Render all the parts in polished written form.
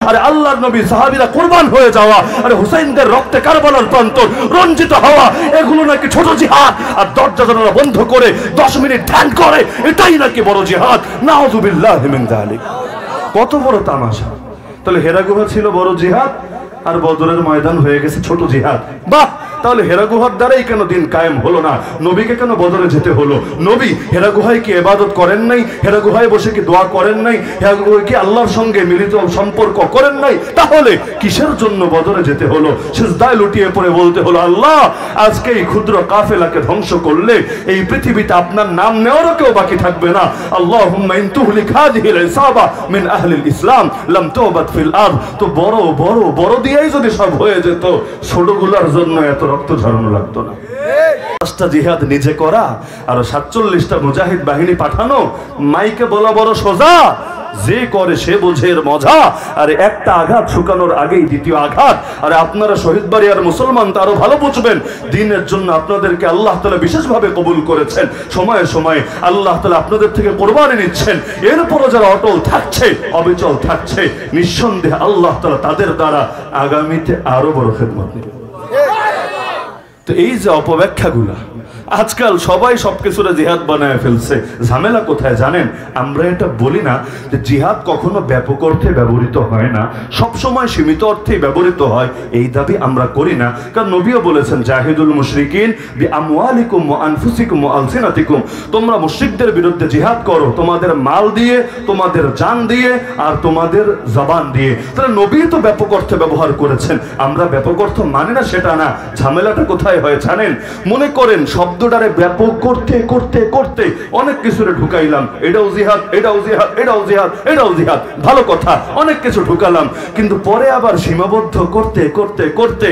আরে আল্লাহর নবী সাহাবীরা কুরবান হয়ে যাওয়া, আরে হুসাইনদের রক্তে কারবালার প্রান্তর রঞ্জিত হওয়া, এগুলো নাকি ছোট জিহাদ। আর দরজা জানালা বন্ধ করে 10 মিনিট ধ্যান করে এটাই নাকি বড় জিহাদ। নাউযুবিল্লাহি মিন যালিক। কত বড় তামাশা। তাহলে হেরা গুহা ছিল বড় জিহাদ আর বদরের ময়দান হয়ে গেছে ছোট জিহাদ। বাহ, তাহলে হেরা গুহার দ্বারাই কেন দিন কায়েম হলো না? নবীকে কেন বদরে যেতে হলো? নবী হেরা গুহায় কি ইবাদত করেন নাই? হেরা গুহায় বসে কি দোয়া করেন নাই? হেরা গুহায় কি আল্লাহর সঙ্গে মিলিত সম্পর্ক করেন নাই? তাহলে কিসের জন্য বদরে যেতে হলো? সিজদায় লুটিয়ে পড়ে বলতে হলো, আল্লাহ আজকে এই ক্ষুদ্র কাফেলাকে ধ্বংস করলে এই পৃথিবীতে আপনার নাম নেওয়ারও কেউ বাকি থাকবে না। আল্লাহুম্মা ইন তুহলিক হাযিহিল ইসাবা মিন আহলিল ইসলাম লাম তুবাত ফিল আরদ। তো বড় বড় বড় দিয়েই যদি সব হয়ে যেত, ছোটগুলোর জন্য এত রক্ত ঝরানো লাগতো না। 5টা জিহাদ নিজে করা আর 47টা মুজাহিদ বাহিনী পাঠানো, মাইকে বলা বড় সোজা, যে করে সে বোঝে এর মজা। আর একটা আঘাত শুকানোর আগেই দ্বিতীয় আঘাত। আর আপনারা শহীদ বাড়ি আর মুসলমান তো আরো ভালো বুঝবেন, দিনের জন্য আপনাদেরকে আল্লাহ তাআলা বিশেষভাবে কবুল করেছেন। সময়ে সময়ে আল্লাহ তাআলা আপনাদের থেকে কোরবানি নিচ্ছেন। এরপরও যারা অটল থাকছে, অবিচল থাকছে, নিঃসন্দেহে আল্লাহ তাআলা তাদের দ্বারা আগামীতে আরো বড় খেদমত নেবেন। তো এই যে অপব্যাখ্যাগুলা, আজকাল সবাই সবকিছুরে জিহাদ বানায় ফেলছে। ঝামেলা কোথায় জানেন? আমরা এটা বলি না যে জিহাদ কখনো ব্যাপক অর্থে ব্যবহৃত হয় না, সব সময় সীমিত অর্থেই ব্যবহৃত হয়, এই দাবি আমরা করি না। কারণ নবীও বলেছেন, জাহিদুল মুশরিকিন বিআমওয়ালিকুম ওয়া আনফুসিকুম ওয়া আলসিনাতিকুম। তোমরা মুশরিকদের বিরুদ্ধে জিহাদ করো তোমাদের মাল দিয়ে, তোমাদের জান দিয়ে আর তোমাদের জবান দিয়ে। তাহলে নবী তো ব্যাপক অর্থে ব্যবহার করেছেন, আমরা ব্যাপক অর্থ মানি না সেটা না। ঝামেলাটা কোথায় হয় জানেন? মনে করেন শব্দটারে ব্যাপক করতে করতে করতে অনেক কিছুরে ঢুকাইলাম, এটাও জিহাদ, এটাও জিহাদ, এটাও জিহাদ, এটাও জিহাদ, ভালো কথা, অনেক কিছু ঢুকালাম, কিন্তু পরে আবার সীমাবদ্ধ করতে করতে করতে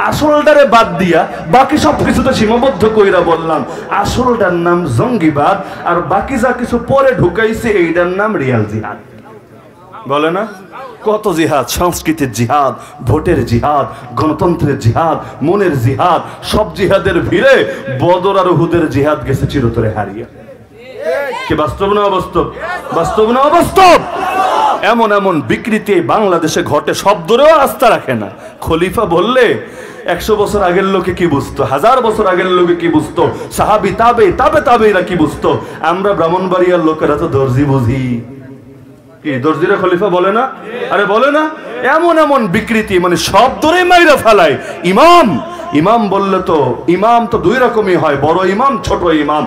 আসলটারে বাদ দিয়া বাকি সব কিছুতে সীমাবদ্ধ কইরা বললাম আসলটার নাম জঙ্গিবাদ, আর বাকি যা কিছু পরে ঢুকাইছে এইটার নাম রিয়াল জিহাদ। বলে না? কত জিহাদ, সংস্কৃতির জিহাদ, ভোটের জিহাদ, গণতন্ত্রের জিহাদ, মনের জিহাদ, সব জিহাদের ভিড়ে বদর আর উহুদের জিহাদ গেছে চিরতরে হারিয়ে। কি বাস্তব না অবাস্তব? বাস্তব না অবাস্তব? এমন এমন বিকৃতি বাংলাদেশে ঘটে, শব্দরেও আস্থা রাখে না। খলিফা বললে 100 বছর আগের লোকে কি বুঝতো, 1000 বছর আগের লোকে কি বুঝতো, সাহাবী তাবে তাবে তাবেইরা কি বুঝতো। আমরা ব্রাহ্মণবাড়িয়ার লোকেরা তো দর্জি বুঝি। কি দর্জিরা খলিফা বলে না? আরে বলে না? এমন এমন বিকৃতি, মানে সব ধরে মাইরা ফেলায়। ইমাম ইমাম বললে তো ইমাম তো দুই রকমই হয়, বড় ইমাম, ছোট ইমাম।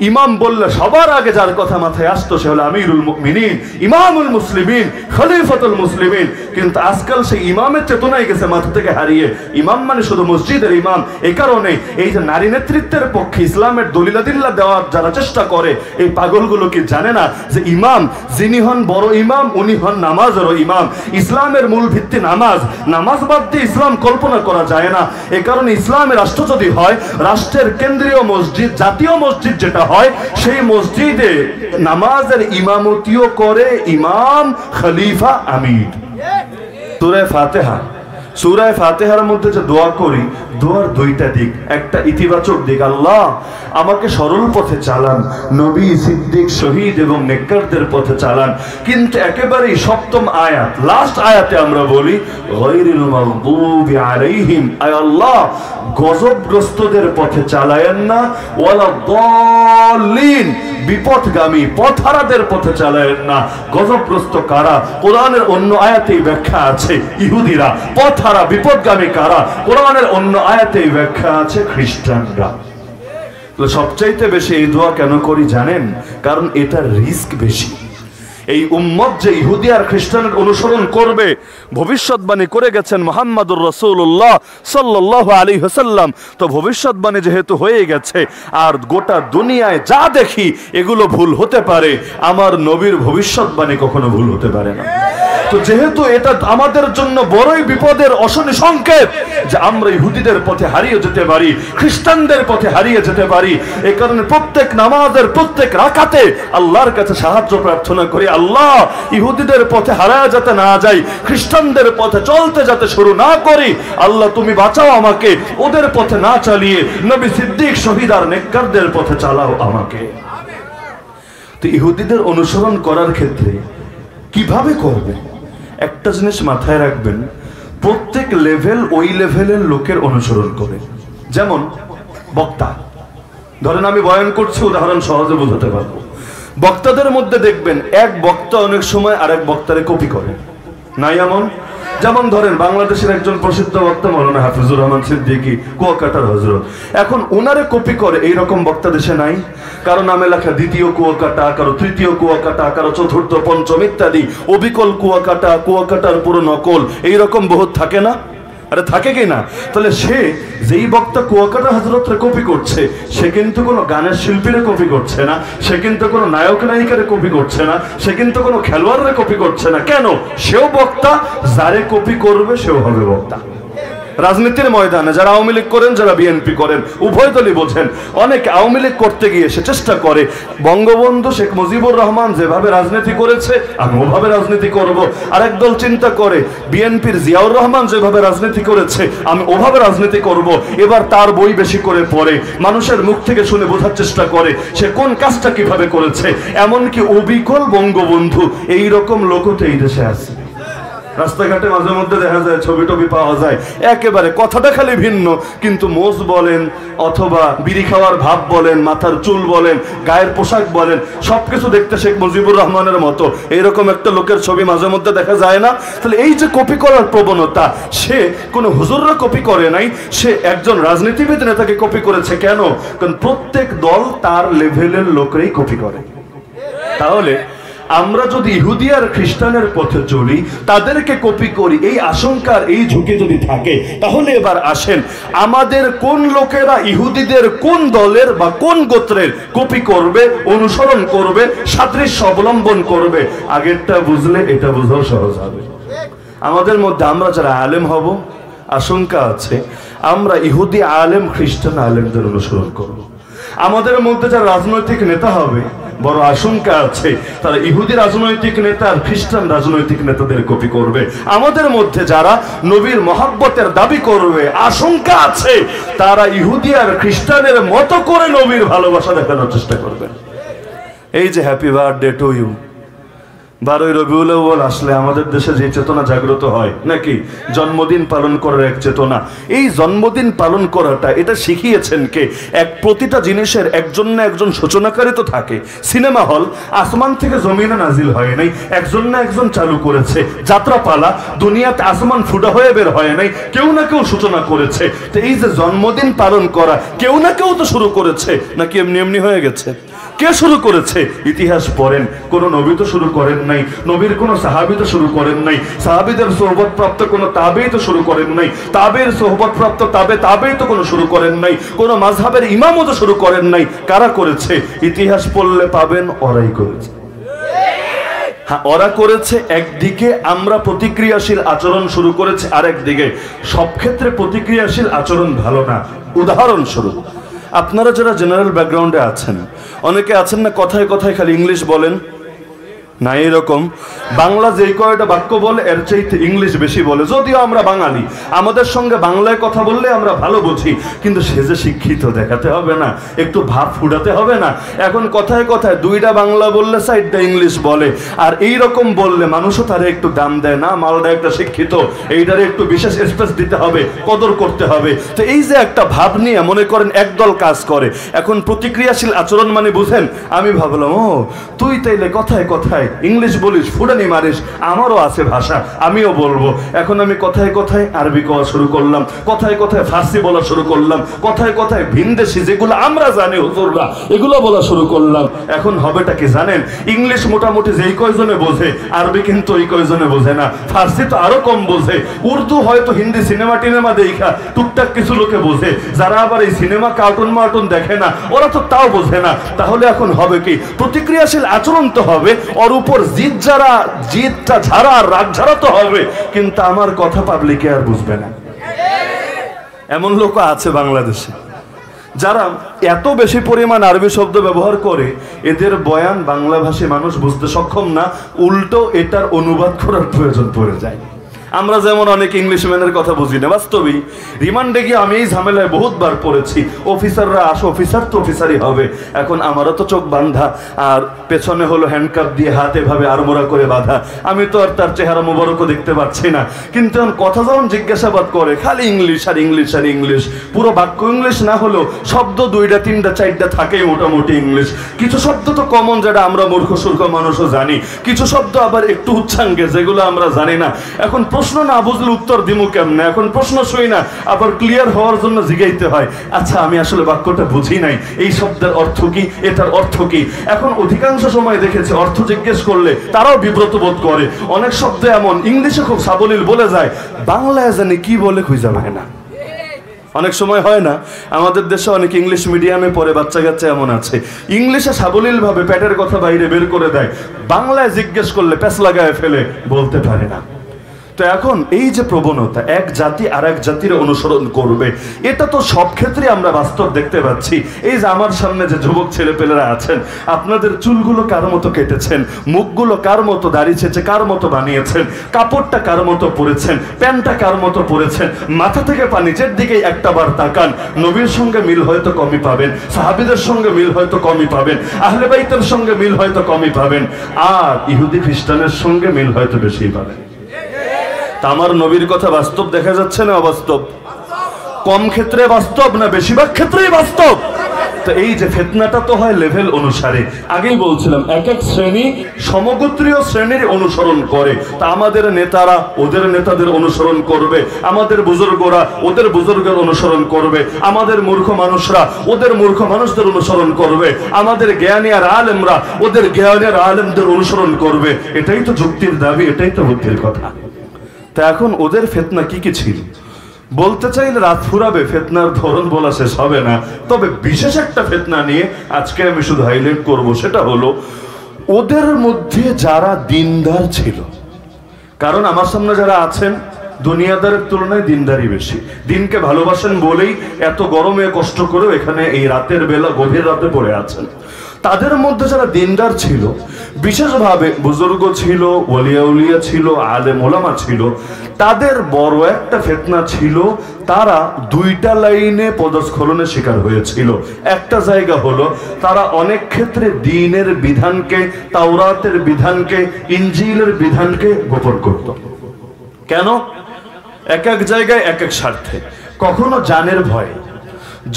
ইমাম বললে সবার আগে যার কথা মাথায় আসতো সে হলো আমিরুল মুমিনিন, ইমামুল মুসলিমিন, খলিফাতুল মুসলিমিন। কিন্তু আজকাল সেই ইমামের চেতনাই গেছে মাথা থেকে হারিয়ে। ইমাম মানে শুধু মসজিদের ইমাম। এই কারণে এই যে নারী নেতৃত্বের পক্ষে ইসলামের দলিলাদিল্লা দেওয়ার যারা চেষ্টা করে, এই পাগলগুলো কি জানে না যে ইমাম যিনি হন বড় ইমাম, উনি হন নামাজেরও ইমাম। ইসলামের মূল ভিত্তি নামাজ, নামাজ বাদ দিয়ে ইসলাম কল্পনা করা যায় না। এই কারণে ইসলামের রাষ্ট্র যদি হয়, রাষ্ট্রের কেন্দ্রীয় মসজিদ, জাতীয় মসজিদ যেটা হয়, সেই মসজিদে নামাজের ইমামতিও করে ইমাম, খলিফা, আমির। সূরা ফাতিহা, সূরা ফাতিহার মধ্যে যে দোয়া করি, দোয়ার দুইটা দিক, একটা ইতিবাচক দিক, আল্লাহ আমাকে সরল পথে চালান, নবী, সিদ্দিক, শহীদ এবং নেককারদের পথে চালান। কিন্তু একেবারেই সপ্তম আয়াত, লাস্ট আয়াতে আমরা বলি গায়রিল মাগদুবি আলাইহিম, আয় আল্লাহ গজবগ্রস্তদের পথে চালায়েন না, ওয়ালা দাল্লিন বিপথগামী পথহারাদের পথে চালায়েন না। গজবগ্রস্ত কারা? কোরআনের অন্য আয়াতেই ব্যাখ্যা আছে ইহুদিরা। পথহারা বিপথগামী কারা? কোরআনের অন্য আয়াতেই ব্যাখ্যা আছে খ্রিস্টানরা। সবচাইতে বেশি এই দোয়া কেন করি জানেন? কারণ এটার রিস্ক বেশি। এই উম্মত যে ইহুদি আর খ্রিস্টানের অনুসরণ করবে, ভবিষ্যৎবাণী করে গেছেন মুহাম্মদুর রাসূলুল্লাহ সাল্লাল্লাহু আলাইহি ওয়াসাল্লাম। তো ভবিষ্যৎবাণী যেহেতু হয়ে গেছে, আর গোটা দুনিয়ায় যা দেখি এগুলো ভুল হতে পারে, আমার নবীর ভবিষ্যৎবাণী কখনো ভুল হতে পারে না। তো যেহেতু এটা আমাদের জন্য বড়ই বিপদের অশনি সংকেত যে আমরা ইহুদিদের পথে হারিয়ে যেতে পারি, খ্রিস্টানদের পথে হারিয়ে যেতে পারি, এই কারণে প্রত্যেক নামাজের প্রত্যেক রাকাতে আল্লাহর কাছে সাহায্য প্রার্থনা করি, আল্লাহ ইহুদিদের পথে হারায় যেতে না যাই, খ্রিস্টানদের পথে চলতে যাতে শুরু না করি, আল্লাহ তুমি বাঁচাও আমাকে, ওদের পথে না চালিয়ে নবী, সিদ্দিক, শহীদ আর নেককারদের পথে চালাও আমাকে। তো ইহুদিদের অনুসরণ করার ক্ষেত্রে কিভাবে করবে? একটা জিনিস মাথায় রাখবেন, প্রত্যেক লেভেল ওই লেভেলের লোকের অনুসরণ করে। যেমন বক্তা, ধরেন আমি বয়ান করছি, উদাহরণ সহজে বোঝাতে পারবো। বক্তাদের মধ্যে দেখবেন এক বক্তা অনেক সময় আরেক বক্তারে কপি করে, নাই এমন? যেমন ধরেন বাংলাদেশের একজন প্রসিদ্ধ বক্তা মৌলানা হাফিজুর রহমান সিদ্দিকী, কুয়াকাটার হযরত, এখন ওনারে কপি করে এইরকম বক্তা দেশে নাই? কারো নামে লেখা দ্বিতীয় কুয়াকাটা, কারো তৃতীয় কুয়াকাটা, কারো চতুর্থ পঞ্চম ইত্যাদি, অবিকল কুয়াকাটা, কুয়াকাটার পুরো নকল, এইরকম বহুত থাকে না? আরে থাকে কি না? তাহলে সে যেই বক্তা কুয়াকাটা হযরতরে কপি করছে, সে কিন্তু কোনো গানের শিল্পীরে কপি করছে না, সে কিন্তু কোনো নায়ক নায়িকারে কপি করছে না, সে কিন্তু কোনো খেলোয়াড়রে কপি করছে না। কেন? সেও বক্তা, যারে কপি করবে সেও হবে বক্তা। রাজনীতির ময়দানে যারা আওয়ামী লীগ করেন, যারা বিএনপি করেন, উভয় দলই বোঝেন, অনেক আওয়ামী লীগ করতে গিয়ে সে চেষ্টা করে বঙ্গবন্ধু শেখ মুজিবুর রহমান যেভাবে রাজনীতি করেছে আমি ওভাবে রাজনীতি করব। আরেক দল চিন্তা করে বিএনপির জিয়াউর রহমান যেভাবে রাজনীতি করেছে আমি ওভাবে রাজনীতি করব। এবার তার বই বেশি করে পড়ে, মানুষের মুখ থেকে শুনে বোঝার চেষ্টা করে সে কোন কাজটা কিভাবে করেছে। এমনকি অবিকল বঙ্গবন্ধু এইরকম লোকও তো এই দেশে আছে। রাস্তাঘাটে মাঝে মধ্যে দেখা যায়, ছবি টবি পাওয়া যায়, একেবারে কথাটা খালি ভিন্ন, কিন্তু মোজ বলেন অথবা বিড়ি খাওয়ার ভাব বলেন, মাথার চুল বলেন, গায়ের পোশাক বলেন, সবকিছু দেখতে শেখ মুজিবুর রহমানের মতো। এইরকম একটা লোকের ছবি মাঝে মধ্যে দেখা যায় না? তাহলে এই যে কপি করার প্রবণতা, সে কোনো হুজুররা কপি করে নাই, সে একজন রাজনীতিবিদ নেতাকে কপি করেছে। কেন? কারণ প্রত্যেক দল তার লেভেলের লোকেরই কপি করে। তাহলে আমরা যদি ইহুদি আর খ্রিস্টানের পথে চলি, তাদেরকে কপি করি, এই আশঙ্কার এই ঝুঁকি যদি থাকে, তাহলে এবার আসেন আমাদের কোন লোকেরা ইহুদিদের কোন দলের বা কোন গোত্রের কপি করবে, অনুসরণ করবে, সাদৃশ্য অবলম্বন করবে। আগেরটা বুঝলে এটা বোঝাও সহজ হবে। আমাদের মধ্যে আমরা যারা আলেম হব, আশঙ্কা আছে আমরা ইহুদি আলেম খ্রিস্টান আলেমদের অনুসরণ করব। আমাদের মধ্যে যারা রাজনৈতিক নেতা হবে, বড় আশঙ্কা আছে তারা ইহুদি রাজনৈতিক নেতা আর খ্রিস্টান রাজনৈতিক নেতাদের কপি করবে। আমাদের মধ্যে যারা নবীর মহব্বতের দাবি করবে, আশঙ্কা আছে তারা ইহুদি আর খ্রিস্টানের মতো করে নবীর ভালোবাসা দেখানোর চেষ্টা করবে। এই যে হ্যাপি বার্থডে টু ইউ, 12ই রবিউল আউয়াল আসলে আমাদের দেশে যে চেতনা জাগ্রত হয় নাকি, জন্মদিন পালন করার এক চেতনা, এই জন্মদিন পালন করাটা এটা শিখিয়েছেন কে? এক প্রতিটা জিনিসের একজন না একজন সূচনাকারী তো থাকে। সিনেমা হল আসমান থেকে জমিনে নাজিল হয় নাই, একজন না একজন চালু করেছে। যাত্রাপালা দুনিয়াতে আসমান ফুটা হয়ে বের হয় নাই, কেউ না কেউ সূচনা করেছে। তো এই যে জন্মদিন পালন করা, কেউ না কেউ তো শুরু করেছে, নাকি এমনি এমনি হয়ে গেছে? কে শুরু করেছে? ইতিহাস পড়েন, কোন নবী তো শুরু করেন নাই, নবীর কোন সাহাবী তো শুরু করেন নাই, সাহাবীদের সোহবত প্রাপ্ত কোন তাবেঈ তো শুরু করেন নাই, তাবেঈর সোহবত প্রাপ্ত তাবেঈ তো কোন শুরু করেন নাই, কোন মাযহাবের ইমামও তো শুরু করেন নাই। কারা করেছে? ইতিহাস পড়লে পাবেন ওরাই করেছে। হ্যাঁ, ওরা করেছে একদিকে, আমরা প্রতিক্রিয়াশীল আচরণ শুরু করেছে আরেকদিকে। সব ক্ষেত্রে প্রতিক্রিয়াশীল আচরণ ভালো না। উদাহরণস্বরূপ, আপনারা যারা জেনারেল ব্যাকগ্রাউন্ডে আছেন, অনেকে আছেন না কথায় কথায় খালি ইংলিশ বলেন না, এরকম বাংলা যেই কয়টা বাক্য বলে এর চাইতে ইংলিশ বেশি বলে। যদিও আমরা বাঙালি, আমাদের সঙ্গে বাংলায় কথা বললে আমরা ভালো বুঝি, কিন্তু সে যে শিক্ষিত দেখাতে হবে না, একটু ভাব ফুটাতে হবে না? এখন কথায় কথায় দুইটা বাংলা বললে সাইডটা ইংলিশ বলে, আর এই রকম বললে মানুষও তারে একটু দাম দেয় না, মালটা একটা শিক্ষিত, এইটারে একটু বিশেষ স্পেস দিতে হবে, কদর করতে হবে। তো এই যে একটা ভাব নিয়ে মনে করেন একদল কাজ করে। এখন প্রতিক্রিয়াশীল আচরণ মানে বুঝেন, আমি ভাবলাম ও তুই তাইলে কথায় কথায় ইংলিশ বলিস, ফুটানি মারিস, আমারও আছে ভাষা, আমিও বলবো। এখন আমি কথায় কথায় আরবি কওয়া শুরু করলাম, কথায় কথায় ফার্সি বলা শুরু করলাম, কথায় কথায় ভিনদেশি যেগুলো আমরা জানি হুজুররা এগুলো বলা শুরু করলাম। এখন হবেটা কি জানেন? ইংলিশ মোটামুটি যেই কয়জনে বোঝে, আরবি কিন্তু ওই কয়জনে বোঝে না, ফার্সি তো আরো কম বোঝে, উর্দু হয়তো হিন্দি সিনেমা টিনেমা দেখা টুকটাক কিছু লোকে বোঝে, যারা আবার এই সিনেমা কার্টুন মার্টুন দেখে না ওরা তো তাও বোঝে না। তাহলে এখন হবে কি? প্রতিক্রিয়াশীল আচরণ তো হবে, ওর উপর জিদটা ঝাড়া, রাগ ঝাড়া তো হবে, কিন্তু আমার কথা পাবলিকে আর বুঝবে না। এমন লোক আছে বাংলাদেশে যারা এত বেশি পরিমাণ আরবি শব্দ ব্যবহার করে, এদের বয়ান বাংলা ভাষী মানুষ বুঝতে সক্ষম না, উল্টো এটার অনুবাদ করার প্রয়োজন পড়ে যায়। আমরা যেমন অনেক ইংলিশ ম্যানের কথা বুঝি না, বাস্তবেই রিমান্ডে গিয়ে আমি এই ঝামেলায় বহুতবার পড়েছি। অফিসাররা আসো, অফিসার তো অফিসারই হবে। এখন আমারও তো চোখ বাঁধা, আর পেছনে হলো হ্যান্ডকাপ দিয়ে হাত এভাবে আড়মোড়া করে বাঁধা। আমি তো আর তার চেহারা মোবারকও দেখতে পাচ্ছি না, কিন্তু কথা যখন জিজ্ঞাসাবাদ করে খালি ইংলিশ আর ইংলিশ আর ইংলিশ। পুরো বাক্য ইংলিশ না হলেও শব্দ 2টা 3টা 4টা থাকেই মোটামুটি ইংলিশ। কিছু শব্দ তো কমন, যেটা আমরা মূর্খ সূর্খ মানুষও জানি, কিছু শব্দ আবার একটু উচ্চাঙ্গে যেগুলো আমরা জানি না। এখন প্রশ্ন না বুঝলে উত্তর দিমু কেমনে? এখন প্রশ্ন শুই না, আবার ক্লিয়ার হওয়ার জন্য জিজ্ঞাইতে হয়, আচ্ছা আমি আসলে বাক্যটা বুঝি নাই, এই শব্দের অর্থ কি, এটার অর্থ কি? এখন অধিকাংশ সময় দেখেছি অর্থ জিজ্ঞেস করলে তারাও বিব্রত বোধ করে। অনেক শব্দ এমন ইংলিশে খুব সাবলীল বলে যায়, বাংলায় জানি কি বলে খুঁজে পায় না। অনেক সময় হয় না, আমাদের দেশে অনেক ইংলিশ মিডিয়ামে পড়ে বাচ্চা কাচ্চা এমন আছে, ইংলিশে সাবলীল ভাবে পেটের কথা বাইরে বের করে দেয়, বাংলায় জিজ্ঞেস করলে প্যাঁচ লাগায় ফেলে, বলতে পারে না। তো এখন এই যে প্রবণতা, এক জাতি আর এক জাতির অনুসরণ করবে, এটা তো সব ক্ষেত্রে আমরা বাস্তব দেখতে পাচ্ছি। এই যে আমার সামনে যে যুবক ছেলেপেলেরা আছেন, আপনাদের চুলগুলো কার মতো কেটেছেন, মুখগুলো কার মতো দাড়ি ছেঁচে কার মতো বানিয়েছেন, কাপড়টা কার মতো পরেছেন, প্যান্টটা কার মতো পরেছেন, মাথা থেকে পা নিচের দিকে একটা বার তাকান, নবীর সঙ্গে মিল হয়তো কমই পাবেন, সাহাবীদের সঙ্গে মিল হয়তো কমই পাবেন, আহলে বাইতের সঙ্গে মিল হয়তো কমই পাবেন, আর ইহুদি খ্রিস্টানের সঙ্গে মিল হয়তো বেশি পাবেন। আমার নবীর কথা বাস্তব দেখা যাচ্ছে না অবাস্তব? কম ক্ষেত্রে বাস্তব না বেশিরভাগ ক্ষেত্রেই বাস্তব। তো এই যে ফিতনাটা তো হয় লেভেল অনুসারে। আগেই বলছিলাম এক এক শ্রেণী সমগোত্রীয় শ্রেণীর অনুসরণ করে। তা আমাদের নেতারা ওদের নেতাদের অনুসরণ করবে, আমাদের বুজুর্গরা ওদের বুজুর্গের অনুসরণ করবে, আমাদের মূর্খ মানুষরা ওদের মূর্খ মানুষদের অনুসরণ করবে, আমাদের জ্ঞানী আর আলেমরা ওদের জ্ঞানী আর আলেমদের অনুসরণ করবে। এটাই তো যুক্তির দাবি, এটাই তো বুদ্ধির কথা। তা এখন ওদের ফিতনা কি কি ছিল বলতে চাইলে রাত ফুরাবে, ফিতনার ধরন বলা শেষ হবে না। তবে বিশেষ একটা ফিতনা নিয়ে আজকে আমি শুধু হাইলাইট করব, সেটা হলো ওদের মধ্যে যারা দিনদার ছিল। কারণ আমার সামনে যারা আছেন দুনিয়াদারের তুলনায় দিনদারি বেশি, দিনকে ভালোবাসেন বলেই এত গরমে কষ্ট করেও এখানে এই রাতের বেলা গভীর রাতে পড়ে আছেন। তাদের মধ্যে যারা দিনদার ছিল, বিশেষভাবে বুজুর্গ ছিল, ওলিয়া উলিয়া ছিল, আলেম ওলামা ছিল, তাদের বড় একটা ফিতনা ছিল, তারা 2টা লাইনে পদস্খলনের শিকার হয়েছিল। একটা জায়গা হলো তারা অনেক ক্ষেত্রে দ্বীনের বিধানকে, তাওরাতের বিধানকে, ইনজিলের বিধানকে গোপন করত। কেন? এক এক জায়গায় এক এক স্বার্থে। কখনো জানের ভয়ে,